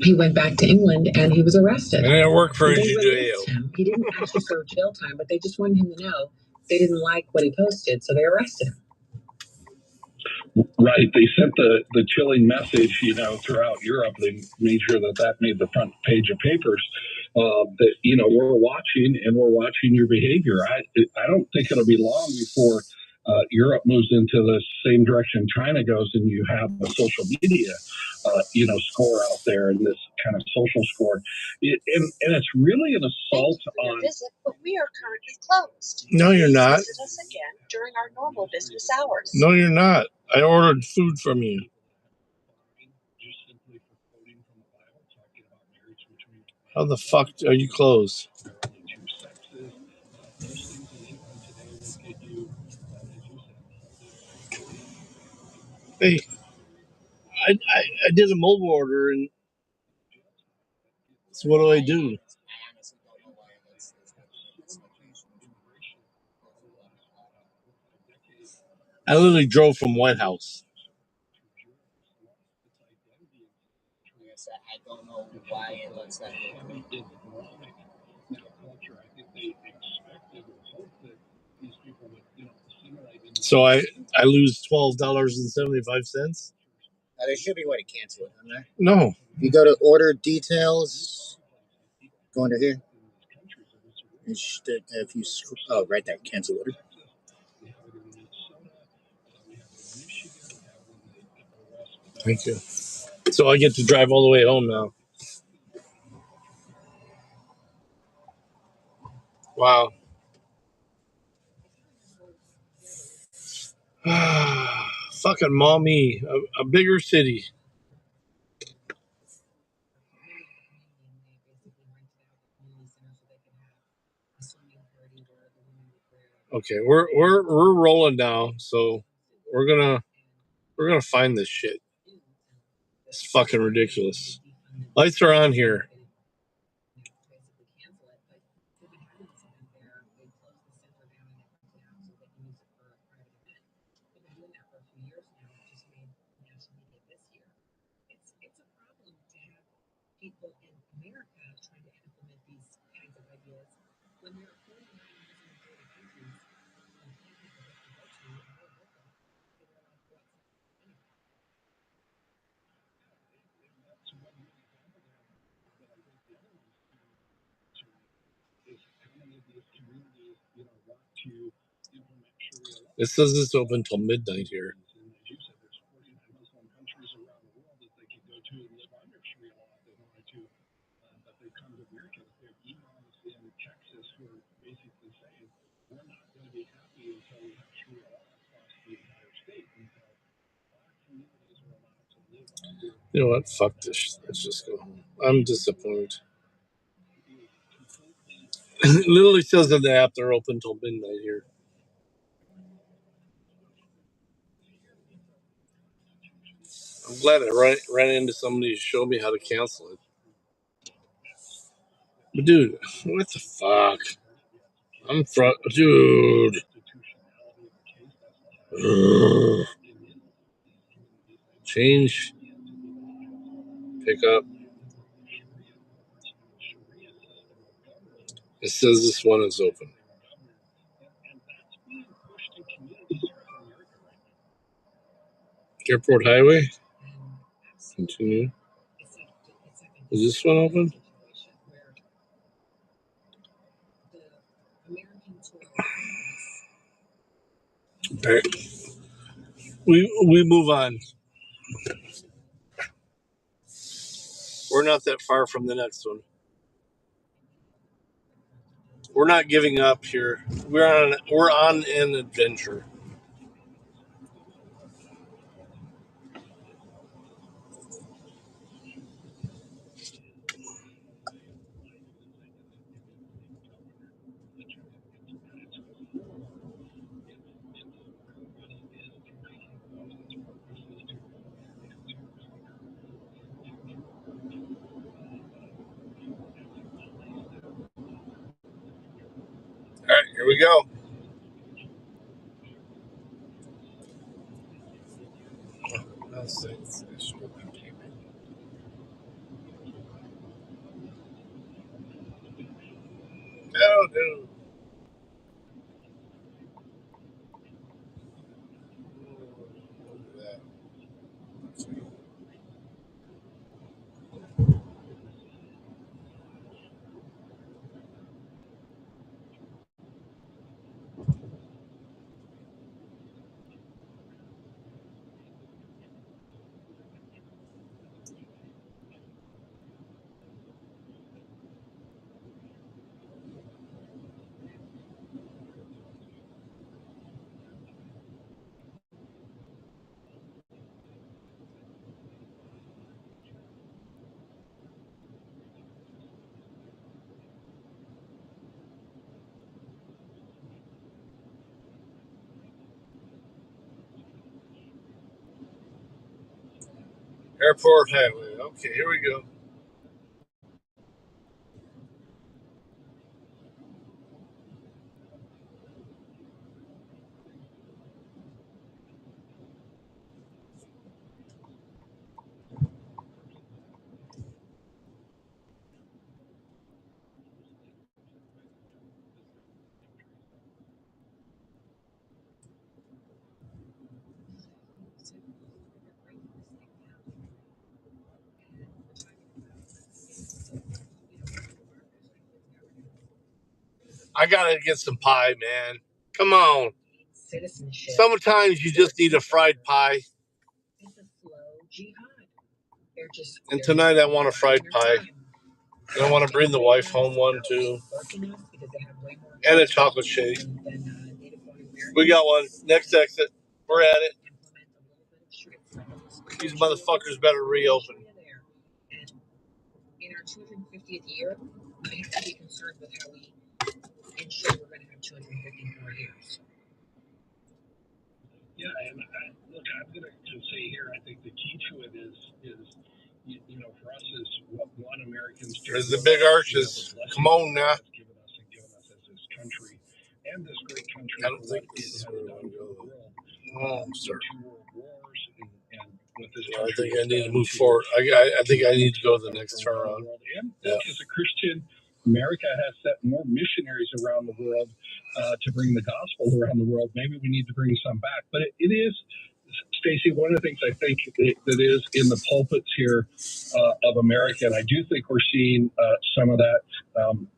he went back to England and he was arrested.
And it worked for
They
his
released him. He didn't actually serve jail time, but they just wanted him to know they didn't like what he posted, so they arrested him.
Right. They sent the chilling message, throughout Europe. They made sure that made the front page of papers, that, we're watching your behavior. I don't think it'll be long before Europe moves into the same direction China goes, and you have a social media, score out there, and this kind of social score. And it's really an assault on.
Visit, but we are currently closed.
No, you're not.
Visit us again during our normal business hours.
No, you're not. I ordered food from you. How the fuck are you closed? Hey, I did a mobile order, and so what do I do? I literally drove from White House.
I don't know why it lets that go.
So I lose $12.75.
There should be a way to cancel it, isn't there?
No.
You go to order details. Go under here. If you right there, cancel order.
Thank you. So I get to drive all the way home now. Wow. Fucking mommy, a bigger city. Okay, we're rolling now, so we're gonna find this shit. It's fucking ridiculous. Lights are on here.
People in America trying to implement these kinds of ideas when there are 49 Muslim countries and people have to go to and we're local. Figure out what's anyway.
It says it's open till midnight here. You know what? Fuck this. Let's just go home. I'm disappointed. It literally says in the app they're open till midnight here.
I'm glad I ran into somebody who showed me how to cancel it. But dude, what the fuck? Dude. Ugh. Change. Pick up. It says this one is open. Airport Highway. Continue. Is this one open? Okay. We move on. We're not that far from the next one. We're not giving up here. We're on an adventure. All right, here we go. No. Airport Highway. Okay, here we go. I gotta get some pie, man. Come on. Sometimes you just need a fried pie. And tonight I want a fried pie. And I want to bring the wife home one too. And a chocolate shake. We got one. Next exit. We're at it. These motherfuckers better reopen.
In our 250th year, we have to be concerned with how we ensure we're going to have 250 more years.
Yeah, and look, I'm going to say here, I think the key to it is for us is what one Americans do.
There's the big arches. Come on now.
Given us as this country and this great country.
I don't think this is where we want to go. Oh, sir. I think I need to move forward. I think I need to go to the next turnaround.
And as a Christian, America has set more missionaries around the world to bring the gospel around the world. Maybe we need to bring some back. But it is, Stacey, one of the things I think that is in the pulpits here of America, and I do think we're seeing some of that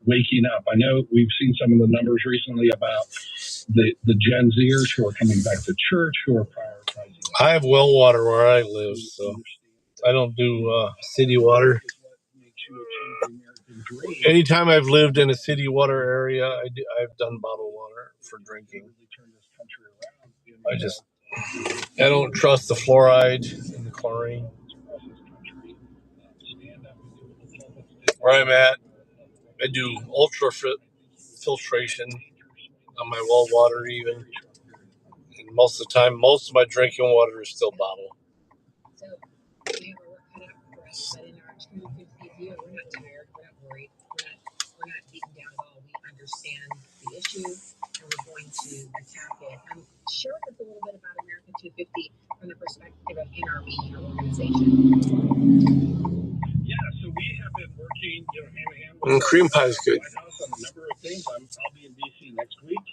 waking up. I know we've seen some of the numbers recently about the Gen Zers who are coming back to church, who are prioritizing.
I have well water where I live, so I don't do city water. Anytime I've lived in a city water area, I've done bottled water for drinking. I don't trust the fluoride and the chlorine. Where I'm at, I do ultra filtration on my well water even. And most of the time, most of my drinking water is still bottled.
But in our true 50 deal, we're not tired, we're not worried, we're not beaten down at all. We understand the issue and we're going to attack it. Share with us a little bit about America 250 from the perspective of NRB, your organization.
Yeah, so we have been working, hand in hand with
cream pie is good.
White House on a number of things. I'll be in D.C. next week.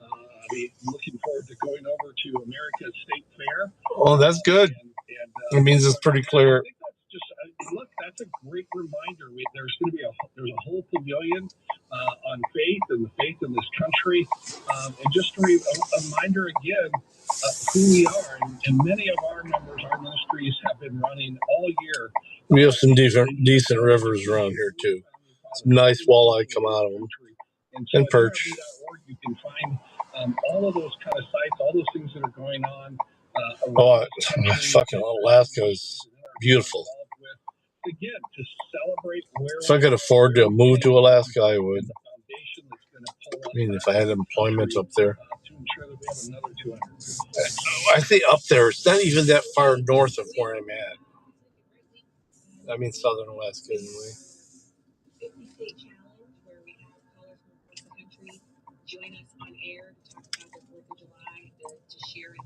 I'll be looking forward to going over to America's State Fair.
Oh, that's good. It means it's pretty clear.
I think that's just look. That's a great reminder. There's going to be there's a whole pavilion on faith and the faith in this country, and just a reminder again who we are. And many of our members, our ministries, have been running all year.
We have some decent rivers around here too. Some nice walleye come out of them, and perch.
You can find all of those kind of sites, all those things that are going on.
Fucking Alaska is beautiful.
Again, to celebrate where
if I could afford to move to Alaska, I would. I mean, if I had employment up there. I say up there, it's not even that far north of where I'm at. I mean, southern Alaska anyway.
50-state challenge where we have callers from across the country join us on air to talk about the 4th of July, to share in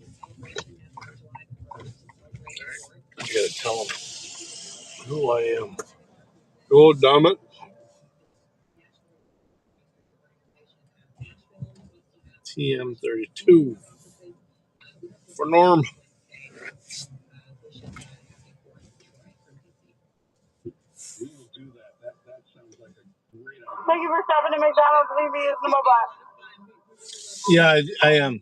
the celebration of 4th of July, to celebrate the 4th.
You gotta tell them who I am. Oh, damn it. TM32 for Norm.
Thank you for stopping at McDonald's. Leave me as the mobile.
Yeah, I am.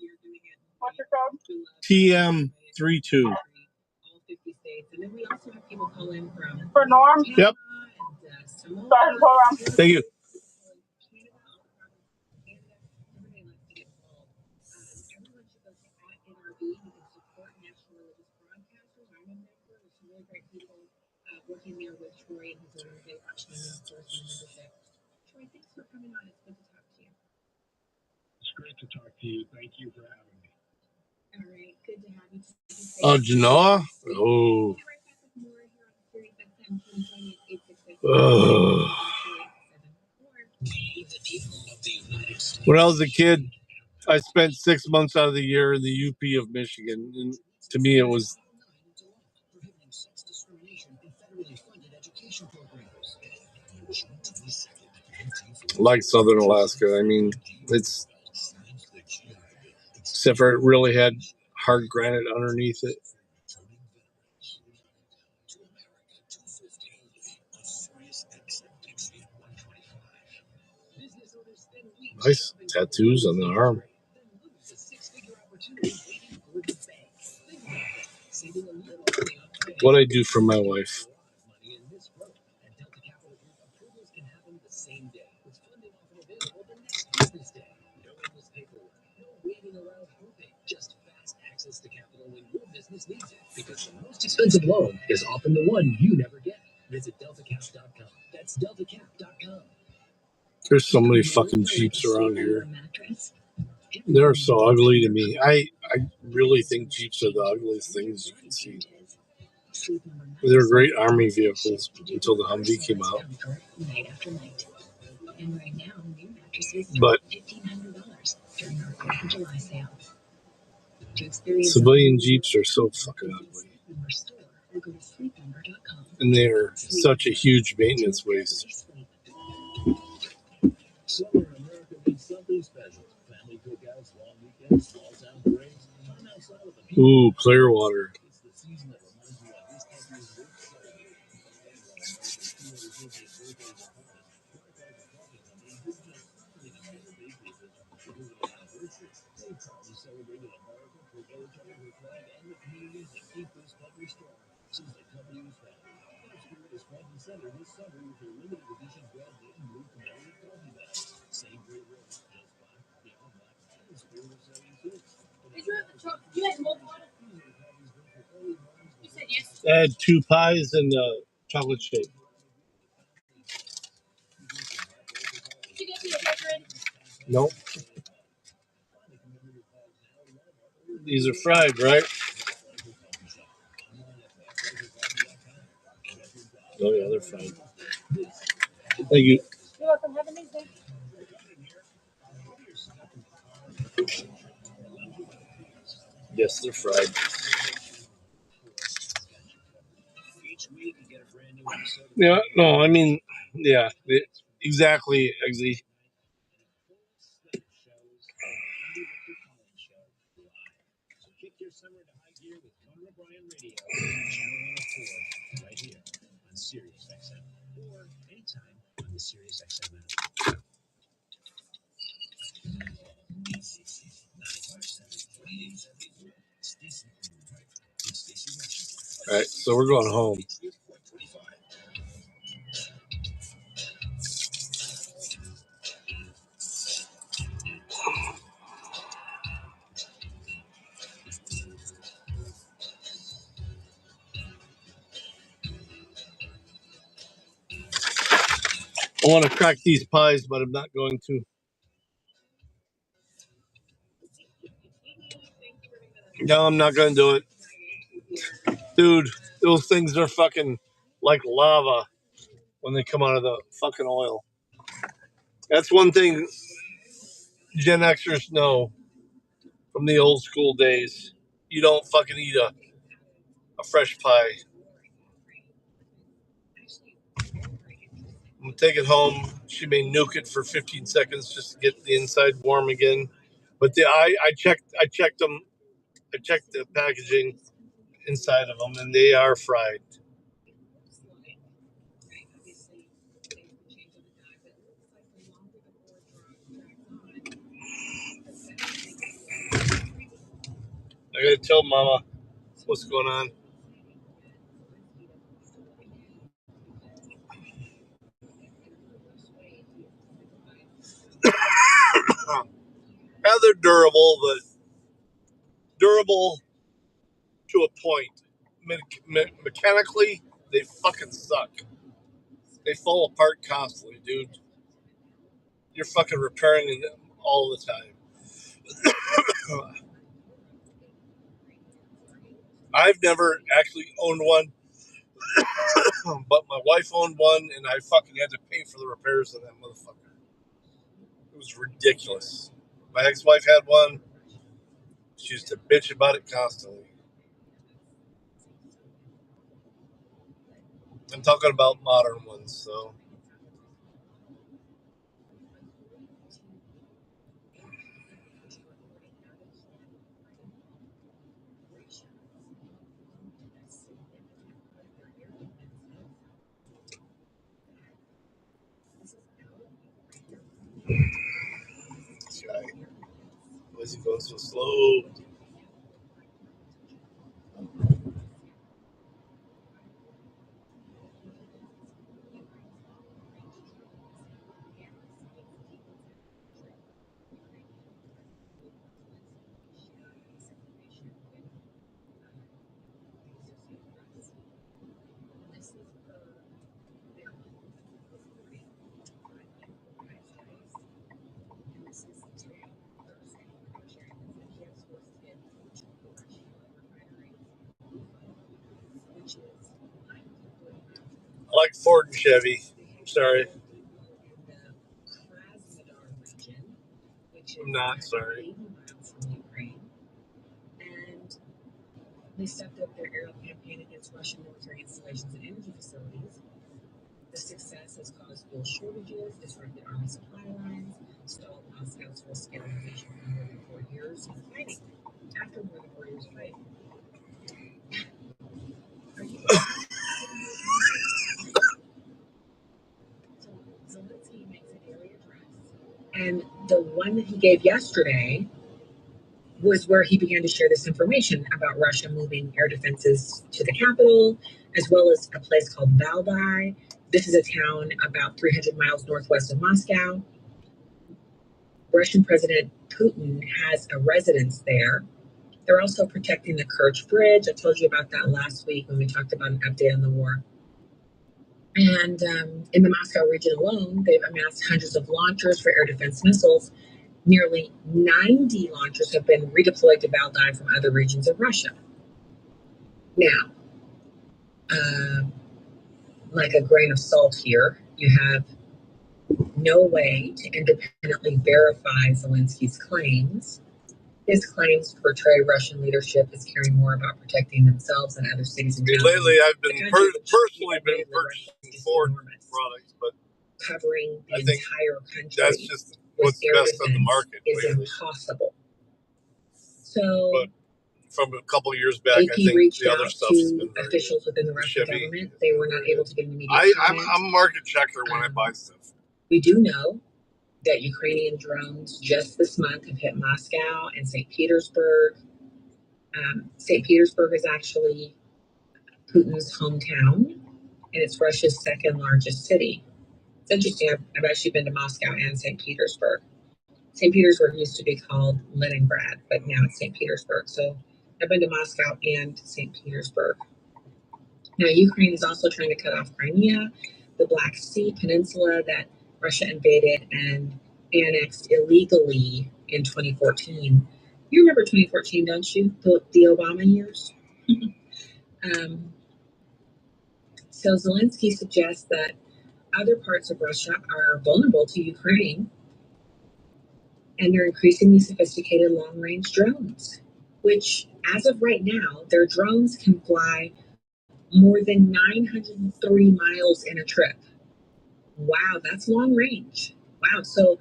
What's your code?
TM32.
For Norm?
Yep.
Sergeant, pull around.
Thank you.
Working there with Troy and his organization, and of course, membership. Troy, thanks for coming on. It's good to talk to you.
It's great to talk to you. Thank you for having me.
All right, good to have you.
Oh, Genoa? Oh. When I was a kid, I spent 6 months out of the year in the UP of Michigan, and to me, it was like southern Alaska. I mean, it's except for it really had hard granite underneath it. Nice tattoos on the arm. What I do for my wife.
Because the most expensive loan is often the one you never get. Visit deltacap.com. That's deltacap.com.
There's so many fucking Jeeps around here. They're so ugly to me. I really think Jeeps are the ugliest things you can see. They're great army vehicles until the Humvee came out. But civilian Jeeps are so fucking ugly. And they are such a huge maintenance waste. Ooh, Clearwater. I had 2 pies and chocolate shake. Nope. These are fried, right? Oh yeah, they're fine. Thank you.
You're welcome. Have a nice day.
Yes, they're fried. Yeah, no, I mean, yeah, exactly, Eggsy. All right, so we're going home. I want to crack these pies, but I'm not going to. No, I'm not going to do it. Dude, those things are fucking like lava when they come out of the fucking oil. That's one thing Gen Xers know from the old school days. You don't fucking eat a fresh pie. I'm gonna take it home. She may nuke it for 15 seconds just to get the inside warm again. But I checked them. I checked the packaging inside of them, and they are fried. I gotta tell Mama what's going on. Rather durable, but durable to a point. Mechanically, they fucking suck. They fall apart constantly, dude. You're fucking repairing them all the time. I've never actually owned one, but my wife owned one, and I fucking had to pay for the repairs of that motherfucker. It was ridiculous. My ex-wife had one. She used to bitch about it constantly. I'm talking about modern ones, so. This guy, why is he going so slow? I like Ford and Chevy. Sorry. I'm not sorry.
And they stepped up their aerial campaign against Russian military installations and energy facilities. The success has caused fuel shortages, disrupted army supply lines, stalled Moscow's full-scale invasion for more than 4 years of fighting. After more than 4 years of fighting. So Zelensky makes a daily address. And the one that he gave yesterday was where he began to share this information about Russia moving air defenses to the capital, as well as a place called Valdai. This is a town about 300 miles northwest of Moscow. Russian President Putin has a residence there. They're also protecting the Kerch Bridge. I told you about that last week when we talked about an update on the war. And in the Moscow region alone, they've amassed hundreds of launchers for air defense missiles. Nearly 90 launchers have been redeployed to Valdai from other regions of Russia. Now, like a grain of salt here. You have no way to independently verify Zelensky's claims. His claims portray Russian leadership as caring more about protecting themselves and other cities and towns.
Lately, I've been personally been purchasing Ford products, but
covering the
I think
entire country.
that's just what's best on the market
Is
lately.
impossible. So,
but from a couple of years back,
AP
I think
reached
the
out
other stuff has
to
been very
officials
good.
within the Russian
Chevy
government. They were not able to give an immediate comment.
I'm a market checker when I buy stuff.
We do know that Ukrainian drones just this month have hit Moscow and St. Petersburg. St. Petersburg is actually Putin's hometown, and it's Russia's second largest city. It's interesting. I've actually been to Moscow and St. Petersburg. St. Petersburg used to be called Leningrad, but now it's St. Petersburg. So I've been to Moscow and St. Petersburg. Now, Ukraine is also trying to cut off Crimea, the Black Sea Peninsula that Russia invaded and annexed illegally in 2014. You remember 2014, don't you? The Obama years? So Zelensky suggests that other parts of Russia are vulnerable to Ukraine, and they're increasingly sophisticated long-range drones, which, as of right now, their drones can fly more than 930 miles in a trip. Wow, that's long range. Wow, so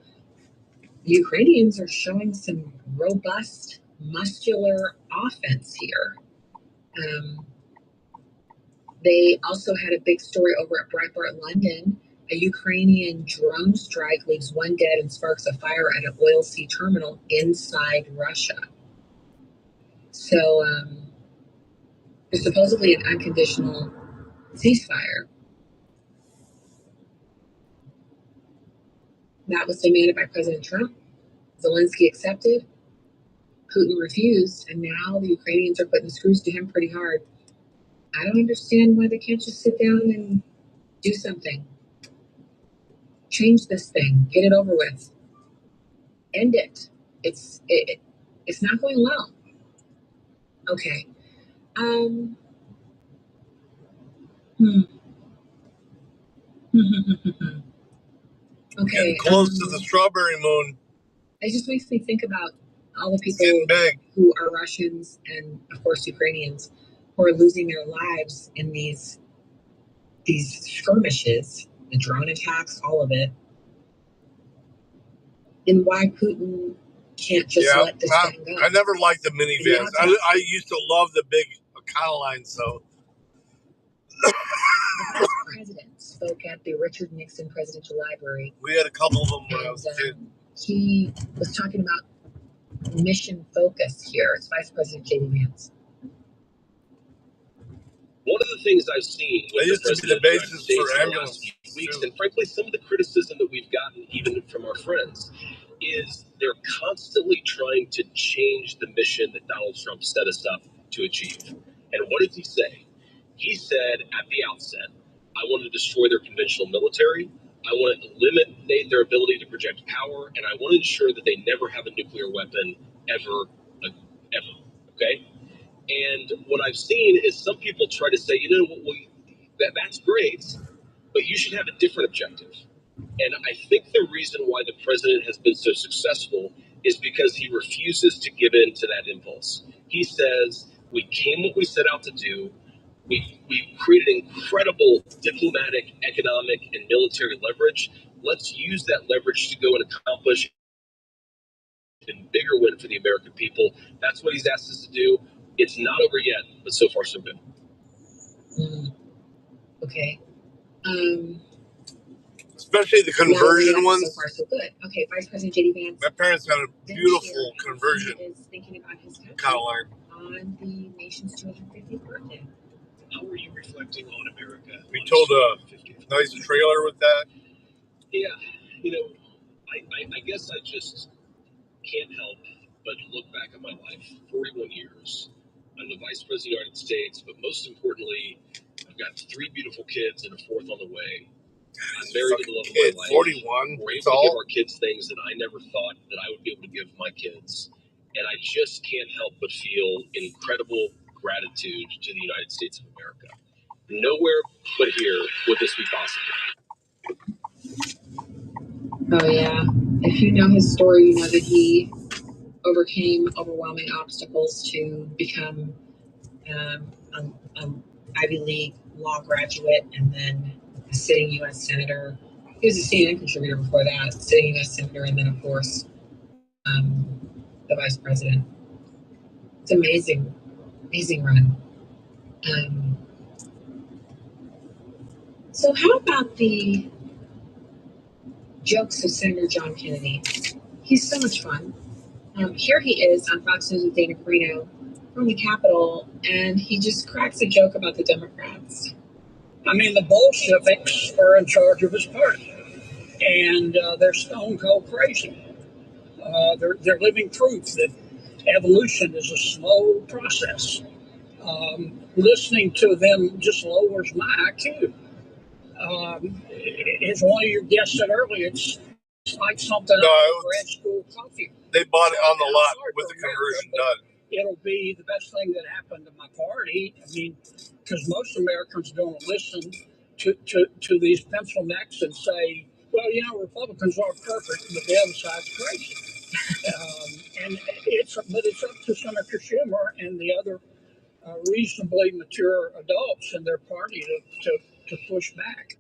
Ukrainians are showing some robust, muscular offense here. They also had a big story over at Breitbart London. A Ukrainian drone strike leaves one dead and sparks a fire at an oil sea terminal inside Russia. So there's supposedly an unconditional ceasefire that was demanded by President Trump. Zelensky accepted, Putin refused, and now the Ukrainians are putting the screws to him pretty hard. I don't understand why they can't just sit down and do something. Change this thing. Get it over with. End it. It's not going well. Okay. Okay.
Getting close to the strawberry moon.
It just makes me think about all the people who are Russians and, of course, Ukrainians who are losing their lives in these skirmishes, the drone attacks, all of it, and why Putin can't just let this thing go.
I never liked the minivans. I used to love the big Econoline, so.
The vice president spoke at the Richard Nixon Presidential Library.
We had a couple of them when I was a kid.
He was talking about mission focus here. It's Vice President J.D. Vance.
One of the things I've seen with
used to be the basis for ambulance
weeks, and frankly, some of the criticism that we've gotten even from our friends, is they're constantly trying to change the mission that Donald Trump set us up to achieve. And what did he say? He said at the outset, I want to destroy their conventional military. I want to eliminate their ability to project power, and I want to ensure that they never have a nuclear weapon ever. Okay? And what I've seen is some people try to say, that's great, but you should have a different objective. And I think the reason why the president has been so successful is because he refuses to give in to that impulse. He says, we came what we set out to do. We created incredible diplomatic, economic, and military leverage. Let's use that leverage to go and accomplish a bigger win for the American people. That's what he's asked us to do. It's not over yet, but so far so good.
Okay.
Especially the conversion ones.
So far so good. Okay, Vice President J.D. Vance.
My parents had a beautiful conversion.
He is thinking about his country
Econoline.
on the nation's 250th birthday.
How are you reflecting on America?
We told a nice trailer with that.
Yeah, I guess I just can't help but look back at my life. 41 years. I'm the Vice President of the United States, but most importantly, I've got 3 beautiful kids and a 4th on the way. I'm married to the love of my life.
41.
We're able to give our kids things that I never thought that I would be able to give my kids. And I just can't help but feel incredible gratitude to the United States of America. Nowhere but here would this be possible.
Oh, yeah. If you know his story, you know that he overcame overwhelming obstacles to become an Ivy League law graduate and then a sitting U.S. Senator. He was a CNN contributor before that, sitting U.S. Senator, and then, of course, the Vice President. It's amazing, amazing run. So how about the jokes of Senator John Kennedy? He's so much fun. Here he is on Fox News with Dana Carino from the Capitol, and he just cracks a joke about the Democrats.
I mean, the Bolsheviks are in charge of his party, and they're stone cold crazy. They're living proof that evolution is a slow process. Listening to them just lowers my IQ. As one of your guests said earlier, it's like something grad school coffee.
They bought it on the lot with the conversion done.
It'll be the best thing that happened to my party. I mean, because most Americans don't listen to these pencil necks and say, well, you know, Republicans aren't perfect, but the other side's crazy. But it's up to Senator Schumer and the other reasonably mature adults in their party to push back.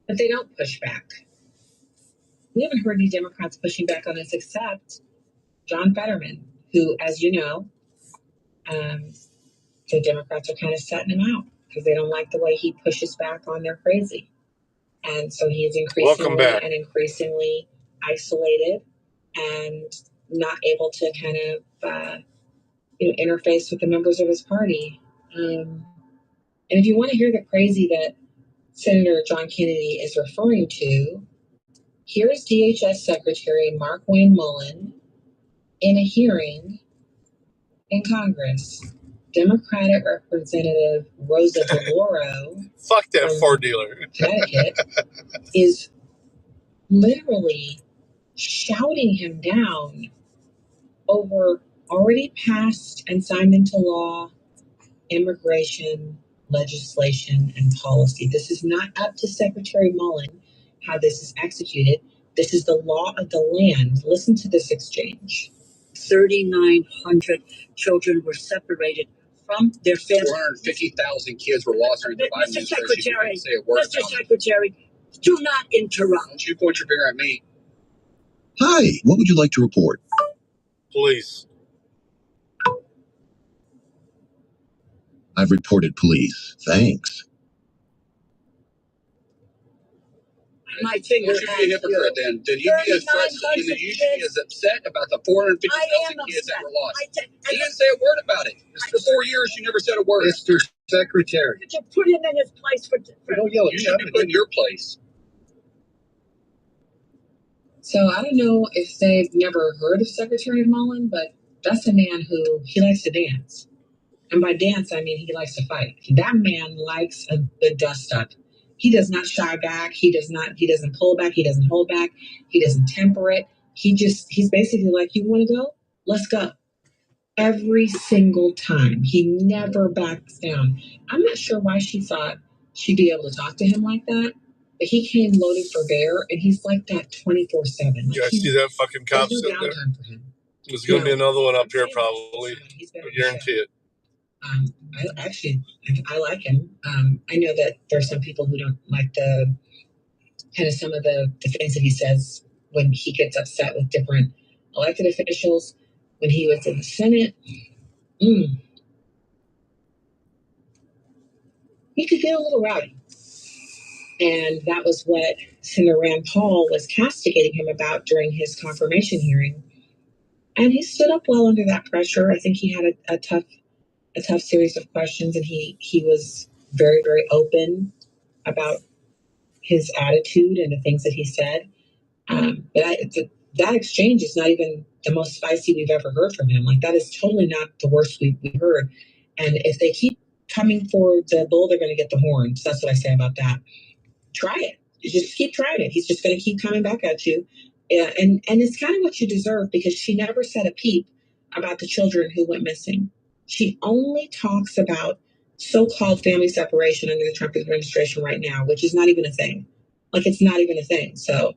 But they don't push back. We haven't heard any Democrats pushing back on this except John Fetterman, who, as you know, the Democrats are kind of setting him out because they don't like the way he pushes back on their crazy. And so he is increasingly isolated and not able to kind of interface with the members of his party. And if you want to hear the crazy that Senator John Kennedy is referring to, here's DHS Secretary Mark Wayne Mullen in a hearing in Congress. Democratic Representative Rosa DeLauro
Fuck that Ford dealer.
Connecticut is literally shouting him down over already passed and signed into law immigration legislation and policy. This is not up to Secretary Mullen how this is executed. This is the law of the land. Listen to this exchange.
3,900 children were separated from their families.
450,000 kids were lost during the Biden administration.
Mr. Secretary, do not interrupt.
Don't you point your finger at me. Hi, what would you like to report?
Police.
I've reported police. Thanks.
My finger.
You should be a hypocrite then. Did you be as upset about the 450,000 kids that were lost? You didn't say a word about it. For 4 years, you never said a word. Mr. Secretary.
Could you put him in his place for
don't yell at me. You should be put in your place.
So I don't know if they've never heard of Secretary Mullen, but that's a man who he likes to dance. And by dance, I mean he likes to fight. That man likes a good dust up. He does not shy back. He doesn't pull back. He doesn't hold back. He doesn't temper it. He's basically like, you want to go? Let's go. Every single time. He never backs down. I'm not sure why she thought she'd be able to talk to him like that, but he came loaded for bear, and he's like that 24/7.
Yeah, I see that fucking cop sitting there. There's going to be another one up here probably. I guarantee it.
I like him. I know that there's some people who don't like the kind of some of the things that he says when he gets upset with different elected officials. When he was in the Senate, he could get a little rowdy. And that was what Senator Rand Paul was castigating him about during his confirmation hearing. And he stood up well under that pressure. I think he had a tough series of questions, and he was very, very open about his attitude and the things that he said. But that exchange is not even the most spicy we've ever heard from him. Like, that is totally not the worst we've heard. And if they keep coming for the bull, they're going to get the horns. That's what I say about that. Try it. You just keep trying it. He's just going to keep coming back at you. And it's kind of what you deserve, because she never said a peep about the children who went missing. She only talks about so-called family separation under the Trump administration right now, which is not even a thing. Like, it's not even a thing. So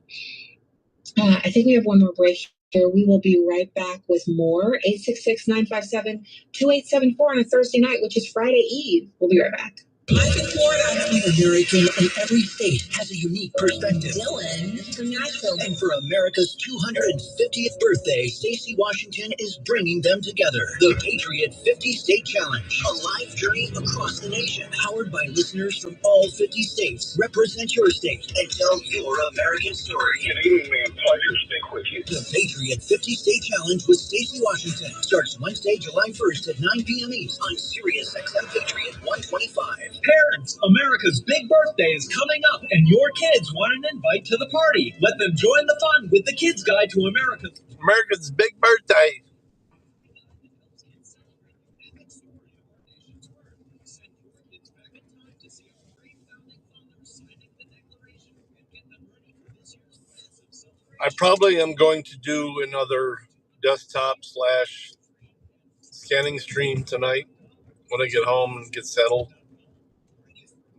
I think we have one more break here. We will be right back with more. 866-957-2874 on a Thursday night, which is Friday Eve. We'll be right back.
Life in Florida. Every American in every state has a unique perspective.
Dylan from Nashville.
And for America's 250th birthday, Stacey Washington is bringing them together. The Patriot 50 State Challenge, a live journey across the nation, powered by listeners from all 50 states. Represent your state and tell your American story.
Good evening, man. Pleasure to speak with you.
The Patriot 50 State Challenge with Stacey Washington starts Wednesday, July 1st at 9 p.m. East on Sirius XM Patriot 125.
Parents, America's big birthday is coming up, and your kids want an invite to the party. Let them join the fun with the Kids Guide to
America's big birthday. I probably am going to do another desktop / scanning stream tonight when I get home and get settled.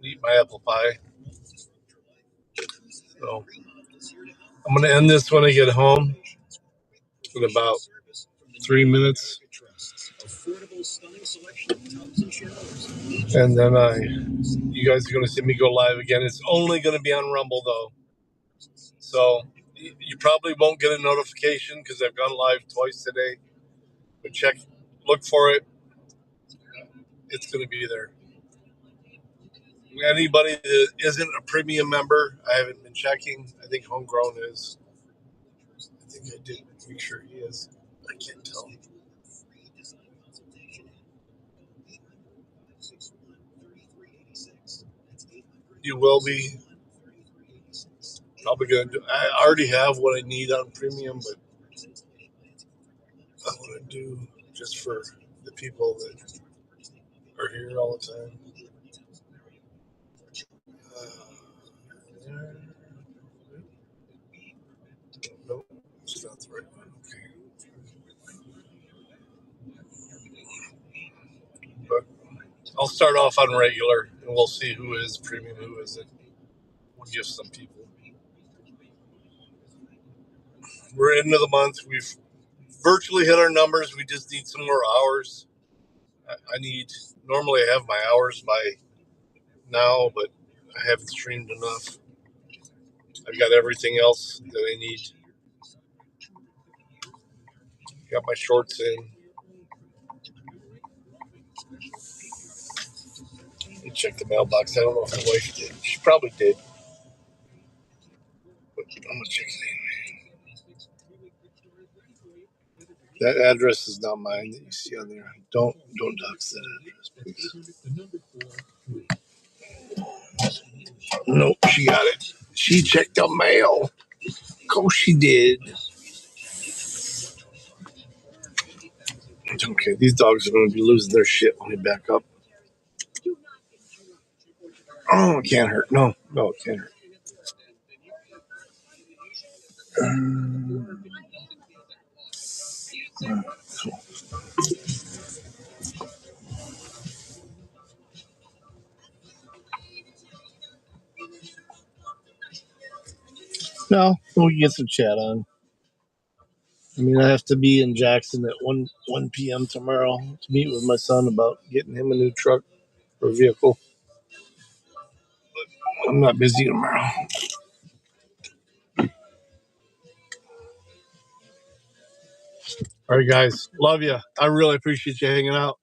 Eat my apple pie. So I'm going to end this when I get home in about 3 minutes. And then you guys are going to see me go live again. It's only going to be on Rumble, though. So you probably won't get a notification because I've gone live twice today. But look for it. It's going to be there. Anybody that isn't a premium member, I haven't been checking. I think Homegrown is. I think I did make sure he is. I can't tell. You will be. Probably going to do. I already have what I need on premium, but I want to do just for the people that are here all the time. Nope, it's not the right one. Okay. But I'll start off on regular, and we'll see who is premium, who isn't. We'll give some people. We're into the month. We've virtually hit our numbers. We just need some more hours. Normally I have my hours by now, but I haven't streamed enough. I've got everything else that I need. Got my shorts in. Let me check the mailbox. I don't know if my wife did. She probably did. But I'm going to check it anyway. That address is not mine that you see on there. Don't dox that address, please. Nope, she got it. She checked the mail. Of course she did. Okay, these dogs are going to be losing their shit when we back up. Oh, it can't hurt. No, it can't hurt. No, we can get some chat on. I mean, I have to be in Jackson at 1 p.m. tomorrow to meet with my son about getting him a new truck or vehicle. But I'm not busy tomorrow. All right, guys. Love you. I really appreciate you hanging out.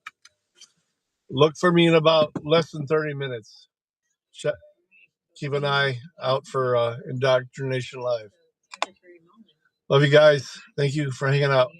Look for me in about less than 30 minutes. Keep an eye out for inDOCtriNATIONlive. Love you guys. Thank you for hanging out.